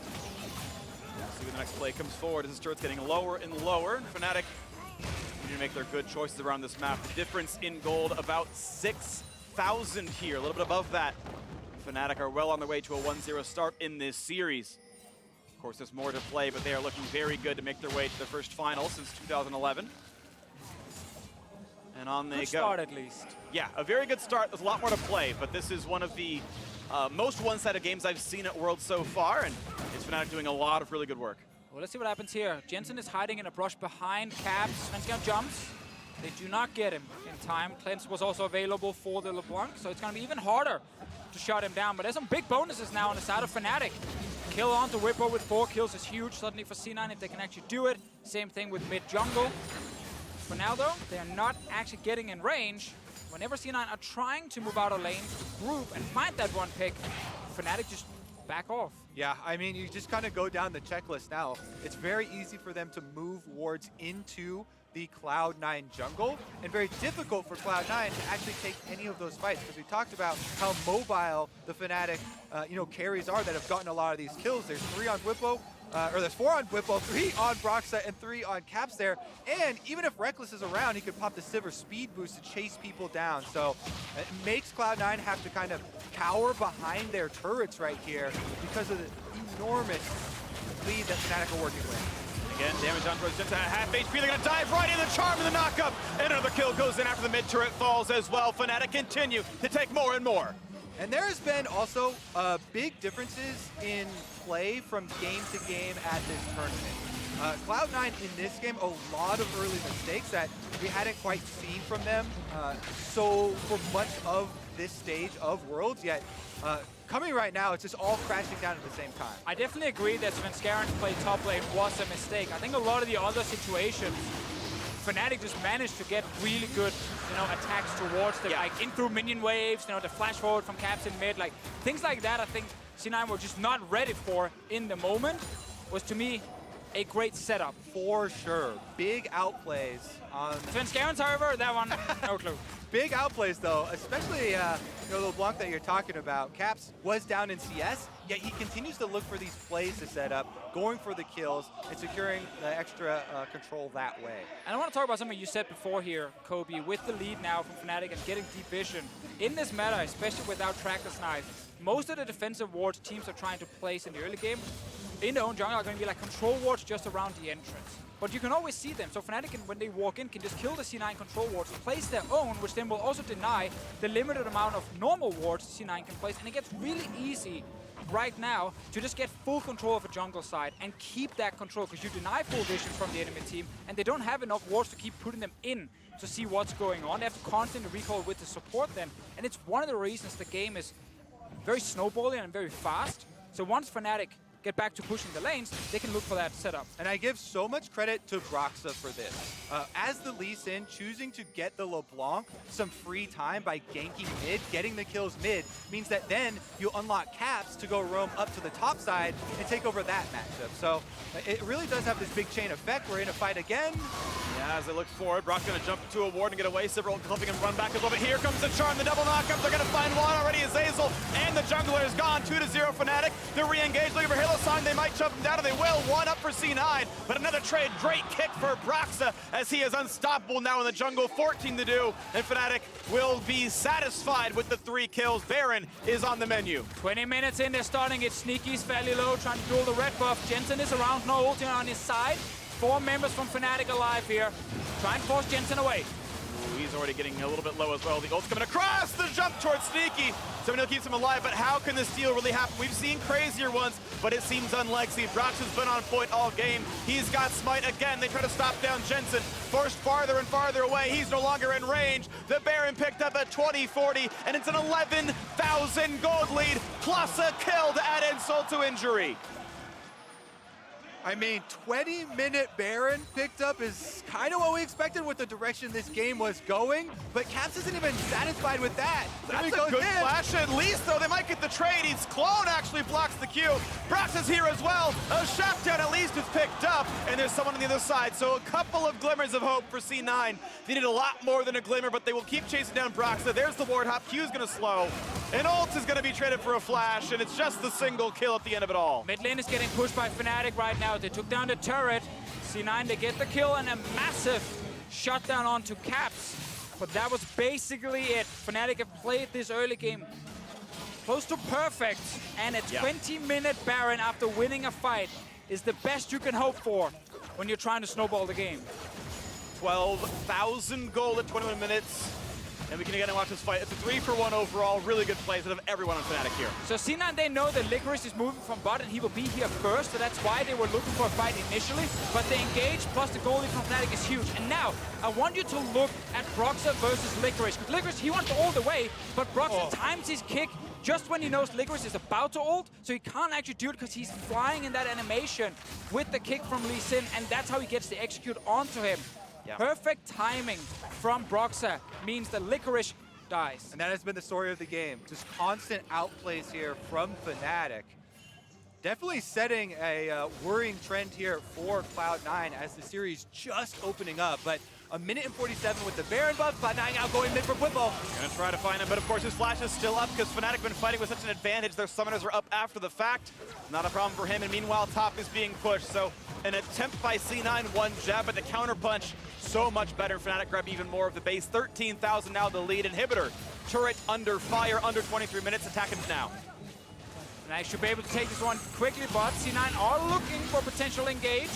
See when the next play comes forward as this turret's getting lower and lower. Fnatic continue to make their good choices around this map. The difference in gold, about 6,000 here, a little bit above that. Fnatic are well on their way to a 1-0 start in this series. Of course, there's more to play, but they are looking very good to make their way to their first final since 2011. And on they go. Good start, at least. Yeah, a very good start. There's a lot more to play, but this is one of the most one-sided games I've seen at Worlds so far, and it's Fnatic doing a lot of really good work. Well, let's see what happens here. Jensen is hiding in a brush behind Caps. Svenskeren jumps. They do not get him in time. Cleanse was also available for the LeBlanc, so it's going to be even harder to shut him down. But there's some big bonuses now on the side of Fnatic. Kill on to Bwipo with 4 kills is huge suddenly for C9 if they can actually do it. Same thing with mid jungle. For now, though, they are not actually getting in range. Whenever C9 are trying to move out of lane, group, and find that one pick, Fnatic just back off. Yeah, I mean, you just kind of go down the checklist now. It's very easy for them to move wards into the Cloud9 jungle, and very difficult for Cloud9 to actually take any of those fights, because we talked about how mobile the Fnatic carries are that have gotten a lot of these kills. There's 3 on Bwipo, or there's 4 on Bwipo, 3 on Broxah, and 3 on Caps there. And even if Rekkles is around, he could pop the Sivir speed boost to chase people down. So it makes Cloud9 have to kind of cower behind their turrets right here because of the enormous lead that Fnatic are working with. Again, damage on towards Jensen at half HP. They're going to dive right in the Charmin, the knockup. And another kill goes in after the mid turret falls as well. Fnatic continue to take more and more. And there has been also big differences in play from game to game at this tournament. Cloud9 in this game, a lot of early mistakes that we hadn't quite seen from them so for much of this stage of Worlds, yet coming right now, it's just all crashing down at the same time. I definitely agree that Svenskeren play top lane was a mistake. I think a lot of the other situations, Fnatic just managed to get really good, attacks towards them, like in through minion waves, the flash forward from Caps in mid, like things like that. I think C9 were just not ready for in the moment. Was to me a great setup. For sure, big outplays on Svenskeren's, however, that one, no clue. Big outplays though, especially the LeBlanc that you're talking about. Caps was down in CS, yet he continues to look for these plays to set up, going for the kills and securing the extra control that way. And I want to talk about something you said before here, Kobe, with the lead now from Fnatic and getting deep vision. In this meta, especially without Tracker's Knife, most of the defensive wards teams are trying to place in the early game in their own jungle are going to be like control wards just around the entrance. But you can always see them, so Fnatic, when they walk in, can just kill the C9 control wards, place their own, which then will also deny the limited amount of normal wards C9 can place, and it gets really easy right now to just get full control of a jungle side and keep that control, because you deny full vision from the enemy team, and they don't have enough wards to keep putting them in to see what's going on. They have to constantly recall with to support them, and it's one of the reasons the game is very snowballing and very fast. So once Fnatic get back to pushing the lanes, they can look for that setup. And I give so much credit to Broxah for this. As the Lee Sin, choosing to get the LeBlanc some free time by ganking mid, getting the kills mid, means that then you unlock Caps to go roam up to the top side and take over that matchup. So it really does have this big chain effect. We're in a fight again. Yeah, as they look forward, Brock's going to jump to a ward and get away. Sivir helping him run back a little bit. Here comes the charm, the double knockup. They're going to find one already as Zeyzal, and the jungler is gone. 2-0 Fnatic. They're re-engaged, looking for Hylissang. They might jump him down, and they will. 1 up for C9, but another trade. Great kick for Broxah as he is unstoppable now in the jungle. 14 to do, and Fnatic will be satisfied with the 3 kills. Baron is on the menu. 20 minutes in, they're starting it. Sneaky's fairly low, trying to duel the red buff. Jensen is around, no ulti on his side. 4 members from Fnatic alive here. Try and force Jensen away. Ooh, he's already getting a little bit low as well. The ult's coming across the jump towards Sneaky. Somebody keeps him alive, but how can this deal really happen? We've seen crazier ones. but it seems unlikely. Broxah's been on point all game. He's got Smite again. They try to stop down Jensen. Forced farther and farther away. He's no longer in range. The Baron picked up at 20-40, and it's an 11,000 gold lead, plus a kill to add insult to injury. I mean, 20-minute Baron picked up is kind of what we expected with the direction this game was going, but Caps isn't even satisfied with that. That's a good flash. At least, though, they might get the trade. He's Clone actually blocks the Q. Broxah's here as well. A shutdown at least is picked up, and there's someone on the other side. So a couple of glimmers of hope for C9. They need a lot more than a glimmer, but they will keep chasing down Broxah. There's the ward hop. Q's gonna slow. And ult is gonna be traded for a flash, and it's just the single kill at the end of it all. Mid lane is getting pushed by Fnatic right now. They took down the turret. C9, they get the kill and a massive shutdown onto Caps. But that was basically it. Fnatic have played this early game close to perfect. And a 20-minute Baron after winning a fight is the best you can hope for when you're trying to snowball the game. 12,000 gold at 21 minutes. And we can again watch this fight. It's a 3-for-1 overall. Really good plays out of everyone on Fnatic here. So C9, they know that Licorice is moving from bot and he will be here first, so that's why they were looking for a fight initially. But the engage plus the goalie from Fnatic is huge. And now, I want you to look at Broxah versus Licorice. Because Licorice, he wants to ult away, but Broxah times his kick just when he knows Licorice is about to ult, so he can't actually do it because he's flying in that animation with the kick from Lee Sin, and that's how he gets the execute onto him. Perfect timing from Broxah means that Licorice dies. And that has been the story of the game. Just constant outplays here from Fnatic. Definitely setting a worrying trend here for Cloud9 as the series just opening up. But a minute and 47 with the Baron buff, Cloud9 out going mid for Bwipo. Gonna try to find him, but of course his flash is still up because Fnatic been fighting with such an advantage. Their summoners are up after the fact. Not a problem for him, and meanwhile top is being pushed. So an attempt by C9, one jab, but the counter punch so much better. Fnatic grab even more of the base. 13,000 now the lead. Inhibitor, turret under fire, under 23 minutes, attacking now. And I should be able to take this one quickly, but C9 are looking for potential engage.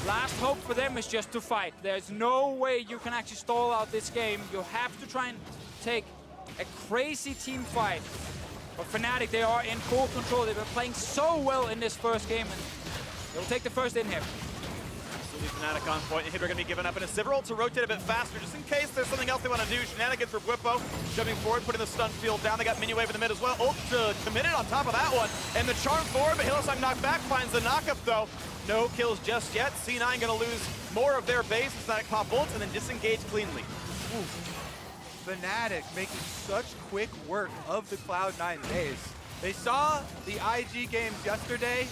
Last hope for them is just to fight. There's no way you can actually stall out this game. You have to try and take a crazy team fight. But Fnatic, they are in full control. They've been playing so well in this first game, and they'll take the first inhib. Fnatic on point. Inhibitor gonna be given up, and a Sivir ult to rotate a bit faster, just in case there's something else they want to do. Shenanigans for Bwipo, jumping forward, putting the stun field down. They got mini wave in the mid as well. Ult committed on top of that one, and the charm forward, but Hylissang knocked back, finds the knockup though. No kills just yet. C9 gonna lose more of their base. Fnatic pop ults and then disengage cleanly. Fnatic making such quick work of the Cloud9 base. They saw the IG games yesterday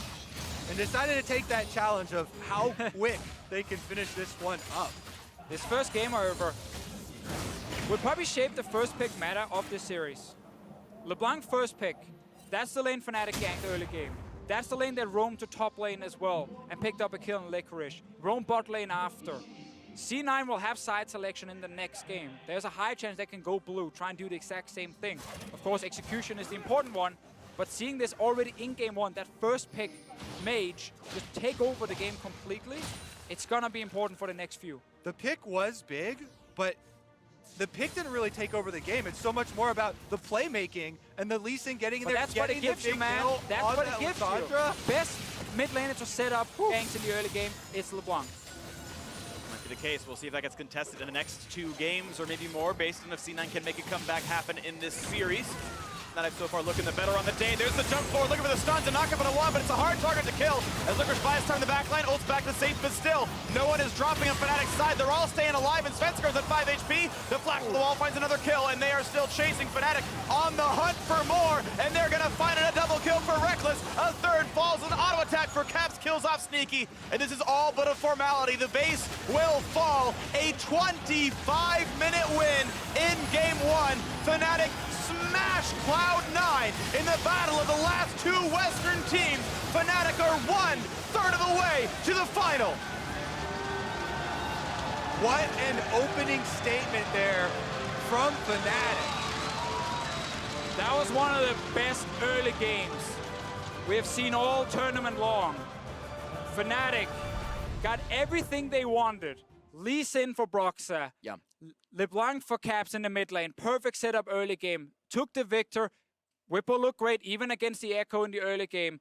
and decided to take that challenge of how quick they can finish this one up. This first game, however, will probably shape the first pick meta of this series. LeBlanc first pick, that's the lane Fnatic ganked early game. That's the lane that roamed to top lane as well and picked up a kill in Licorice. Roam bot lane after. C9 will have side selection in the next game. There's a high chance they can go blue, try and do the exact same thing. Of course, execution is the important one, but seeing this already in game one, that first pick mage just take over the game completely, it's gonna be important for the next few. The pick was big, but the pick didn't really take over the game. It's so much more about the playmaking and the Lee Sin getting in there. That's what it gives you, man. That's what it gives you. Best mid laner to set up ganks in the early game is LeBlanc. Might be the case. We'll see if that gets contested in the next 2 games or maybe more, based on if C9 can make a comeback happen in this series. Fnatic so far looking the better on the day. There's the jump forward, looking for the stuns, and knock up on a wall, but it's a hard target to kill. As Licorice buys time in the back line, ults back to safe, but still, no one is dropping on Fnatic's side. They're all staying alive, and Svenskeren's at 5 HP. The flash of the wall finds another kill, and they are still chasing Fnatic on the hunt for more, and they're gonna find it a double kill for Rekkles. A third falls, an auto attack for Caps, kills off Sneaky, and this is all but a formality. The base will fall. A 25-minute win in game 1. Fnatic smash Cloud9 in the battle of the last 2 Western teams. Fnatic are 1/3 of the way to the final. What an opening statement there from Fnatic. That was one of the best early games we have seen all tournament long. Fnatic got everything they wanted. Lee Sin for Broxah. LeBlanc for Caps in the mid lane. Perfect setup early game. Took the Viktor. Bwipo looked great even against the Ekko in the early game.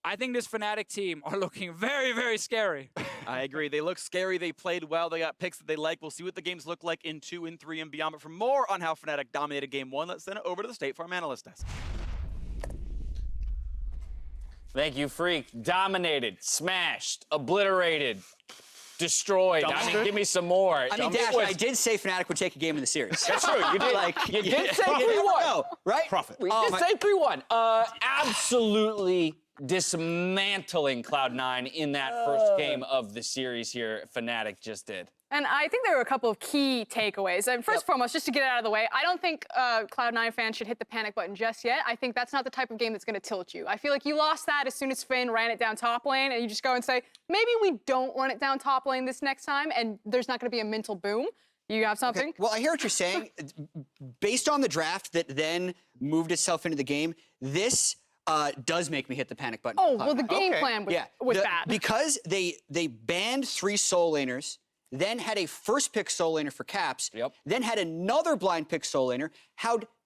I think this Fnatic team are looking very, very scary. I agree. They look scary. They played well. They got picks that they like. We'll see what the games look like in 2 and 3 and beyond. But for more on how Fnatic dominated Game 1, let's send it over to the State Farm Analyst Desk. Thank you, Freak. Dominated, smashed, obliterated, destroyed. I mean, give me some more. I mean, Dash, I did say Fnatic would take a game in the series. That's true. You did. You did say 3-1. Right? Profit. We did say 3-1. Absolutely dismantling Cloud9 in that first game of the series here. Fnatic just did. And I think there were a couple of key takeaways. And first and foremost, just to get it out of the way, I don't think Cloud9 fans should hit the panic button just yet. I think that's not the type of game that's going to tilt you. I feel like you lost that as soon as Finn ran it down top lane, and you just go and say, maybe we don't run it down top lane this next time, and there's not going to be a mental boom. You have something? Okay. Well, I hear what you're saying. Based on the draft that then moved itself into the game, this does make me hit the panic button. Oh, well, the game plan was bad. Because they banned 3 soul laners, then had a first pick soul laner for Caps, then had another blind pick soul laner,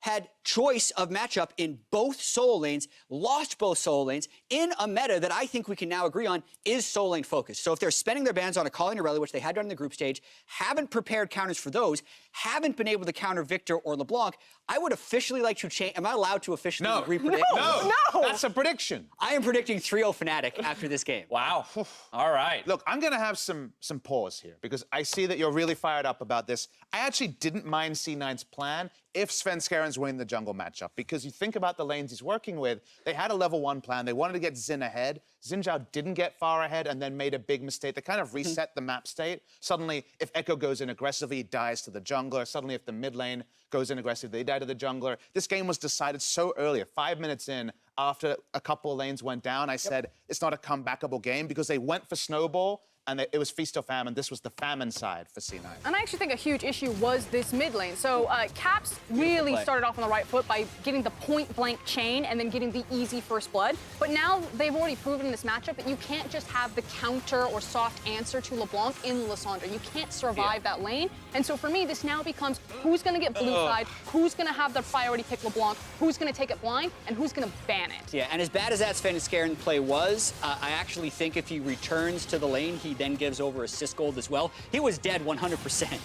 had choice of matchup in both soul lanes, lost both soul lanes, in a meta that I think we can now agree on is soul lane focused. So if they're spending their bans on a Calling Irelia, which they had done in the group stage, haven't prepared counters for those, haven't been able to counter Viktor or LeBlanc, I would officially like to change. Am I allowed to officially re-predict? No. That's a prediction. I am predicting 3-0 Fnatic after this game. Wow. All right. Look, I'm going to have some pause here because I see that you're really fired up about this. I actually didn't mind C9's plan if Svenskeren's winning the jungle matchup, because you think about the lanes he's working with, they had a level 1 plan. They wanted to get Xin ahead. Zhao didn't get far ahead and then made a big mistake. They kind of reset the map state. Suddenly, if Ekko goes in aggressively, he dies to the jungler. Suddenly, if the mid lane goes in aggressively, they die to the jungler. This game was decided so early, 5 minutes in, after a couple of lanes went down. I said, it's not a comebackable game because they went for snowball, and it was feast or famine. This was the famine side for C9. And I actually think a huge issue was this mid lane. So Caps really started off on the right foot by getting the point-blank chain and then getting the easy first blood. But now they've already proven in this matchup that you can't just have the counter or soft answer to LeBlanc in Lissandra. You can't survive that lane. And so for me, this now becomes who's going to get blue side, who's going to have the priority pick LeBlanc, who's going to take it blind, and who's going to ban it. Yeah, and as bad as that Svenskeren play was, I actually think if he returns to the lane, he then gives over assist gold as well. He was dead 100%.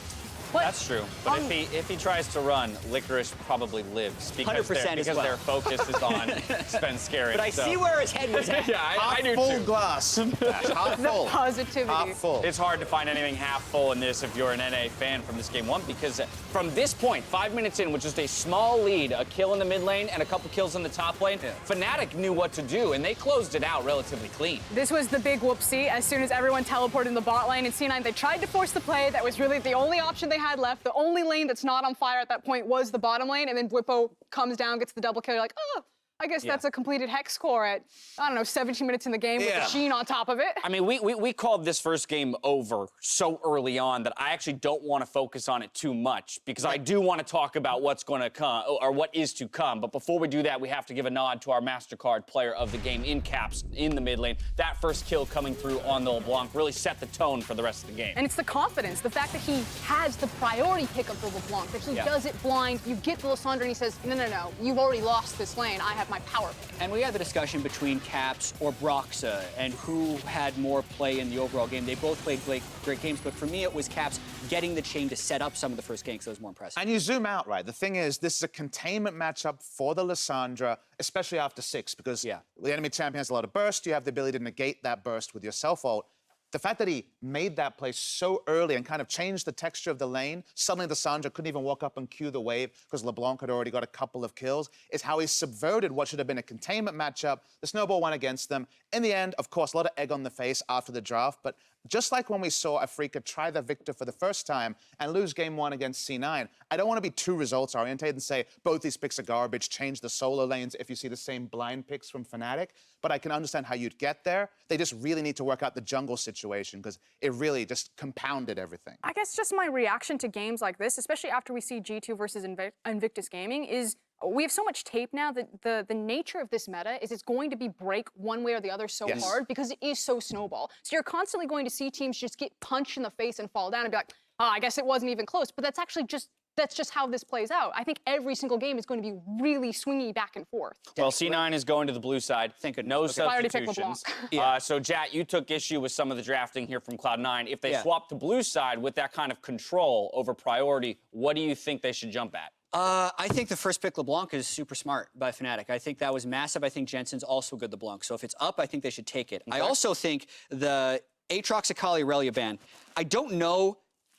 That's true. But if he tries to run, Licorice probably lives because their focus is on Svenskeren. But I see where his head was at. Yeah, I do full too. glass. Half full. The positivity. Half full. It's hard to find anything half full in this if you're an NA fan from this game 1, because from this point, 5 minutes in, with just a small lead, a kill in the mid lane and a couple kills in the top lane, Fnatic knew what to do, and they closed it out relatively clean. This was the big whoopsie. As soon as everyone teleported in the bot lane in C9, they tried to force the play. That was really the only option they had left. The only lane that's not on fire at that point was the bottom lane, and then Bwipo comes down, gets the double kill. You're like, oh, I guess that's a completed hex score at, I don't know, 17 minutes in the game with the sheen on top of it. I mean, we called this first game over so early on that I actually don't want to focus on it too much, because I do want to talk about what's going to come, or what is to come. But before we do that, we have to give a nod to our MasterCard player of the game in Caps in the mid lane. That first kill coming through on the LeBlanc really set the tone for the rest of the game. And it's the confidence, the fact that he has the priority pick of the LeBlanc, that he does it blind. You get the Lissandra and he says, no, you've already lost this lane. I have my power pick. And we had the discussion between Caps or Broxah and who had more play in the overall game. They both played great games, but for me, it was Caps getting the chain to set up some of the first games, so it was more impressive. And you zoom out, right? The thing is, this is a containment matchup for the Lissandra, especially after 6, because the enemy champion has a lot of burst. You have the ability to negate that burst with your self-ult. The fact that he made that play so early and kind of changed the texture of the lane, suddenly Lissandra couldn't even walk up and cue the wave because LeBlanc had already got a couple of kills, is how he subverted what should have been a containment matchup. The snowball went against them. In the end, of course, a lot of egg on the face after the draft, but just like when we saw FLICKR try the Viktor for the first time and lose game 1 against C9, I don't want to be too results-oriented and say both these picks are garbage, change the solo lanes if you see the same blind picks from Fnatic, but I can understand how you'd get there. They just really need to work out the jungle situation because it really just compounded everything. I guess just my reaction to games like this, especially after we see G2 versus Invictus Gaming, is we have so much tape now that the nature of this meta is it's going to be break one way or the other so hard because it is so snowball. So you're constantly going to see teams just get punched in the face and fall down and be like, oh, I guess it wasn't even close. But that's actually just that's just how this plays out. I think every single game is going to be really swingy back and forth. Well, C9 is going to the blue side. Thank goodness. No Okay. I already picked substitutions. LeBlanc. So, Jat, you took issue with some of the drafting here from Cloud9. If they swap to blue side with that kind of control over priority, what do you think they should jump at? I think the first pick, LeBlanc, is super smart by Fnatic. I think that was massive. I think Jensen's also good, LeBlanc. So if it's up, I think they should take it. Okay. I also think the Aatrox Akali Aurelia ban, I don't know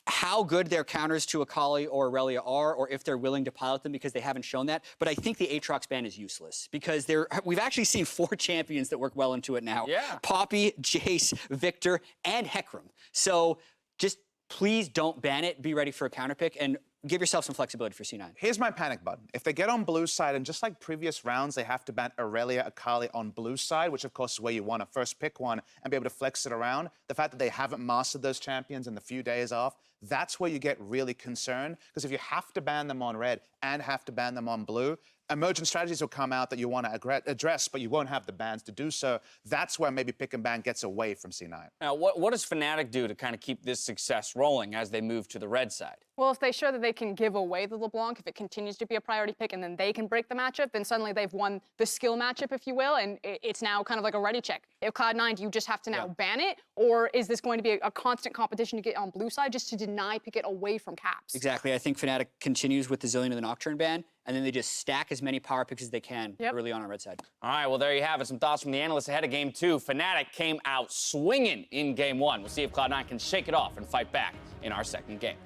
how good their counters to Akali or Aurelia are, or if they're willing to pilot them because they haven't shown that. But I think the Aatrox ban is useless because we've actually seen 4 champions that work well into it now. Yeah. Poppy, Jace, Viktor, and Hecarim. So just please don't ban it. Be ready for a counter pick and give yourself some flexibility for C9. Here's my panic button. If they get on blue side, and just like previous rounds, they have to ban Aurelia Akali on blue side, which of course is where you want to first pick one and be able to flex it around. The fact that they haven't mastered those champions in the few days off, that's where you get really concerned. Because if you have to ban them on red and have to ban them on blue, emergent strategies will come out that you want to address, but you won't have the bans to do so. That's where maybe pick and ban gets away from C9. Now, what does Fnatic do to kind of keep this success rolling as they move to the red side? Well, if they show that they can give away the LeBlanc, if it continues to be a priority pick and then they can break the matchup, then suddenly they've won the skill matchup, if you will, and it's now kind of like a ready check. If Cloud9, do you just have to now ban it, or is this going to be a constant competition to get on blue side just to deny pick it away from Caps? Exactly. I think Fnatic continues with the Zillion and the Nocturne ban, and then they just stack as many power picks as they can early on red side. All right, well, there you have it. Some thoughts from the analysts ahead of Game 2. Fnatic came out swinging in Game 1. We'll see if Cloud9 can shake it off and fight back in our second game.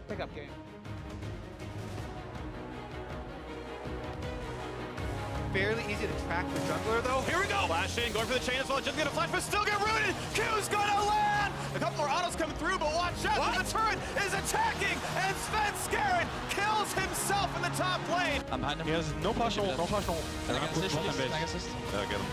Pick up game. Fairly easy to track the jungler, though. Here we go. Flashing, going for the chain as well. Just gonna flash, but still get rooted. Q's gonna land. A couple more autos coming through, but watch out. The turret is attacking, and Svenskeren kills himself in the top lane. I'm behind him. He has no flash, no flash, no. And I'm put bottom base. Yeah, get him.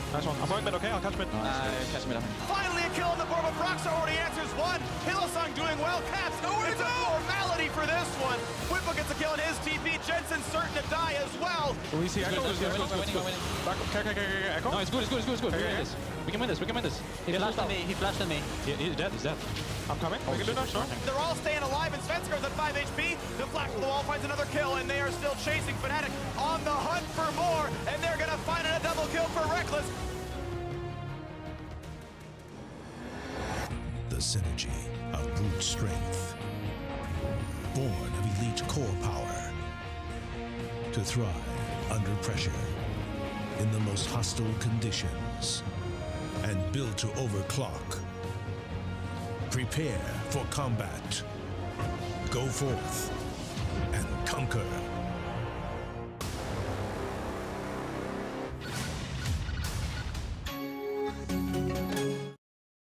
Nice one. I'm going mid, okay? I'll catch mid. Catch mid. Finally a kill on the board, but Broxah already answers one. Hylissang doing well. Caps, nowhere to go. Formality for this one. Bwipo gets a kill in his TP. Jensen certain to die as well. We see Ekko. Ekko. No, it's good. We can win this. He flashed on me. He's dead. I'm coming. We can do that, sure. They're all staying alive, and Svenskeren's at 5 HP. The flash to the wall finds another kill, and they are still chasing Fnatic on the hunt for more, and they're gonna find a double kill for Rekkles. The synergy of brute strength, born of elite core power, to thrive under pressure in the most hostile conditions, and built to overclock. Prepare for combat. Go forth and conquer.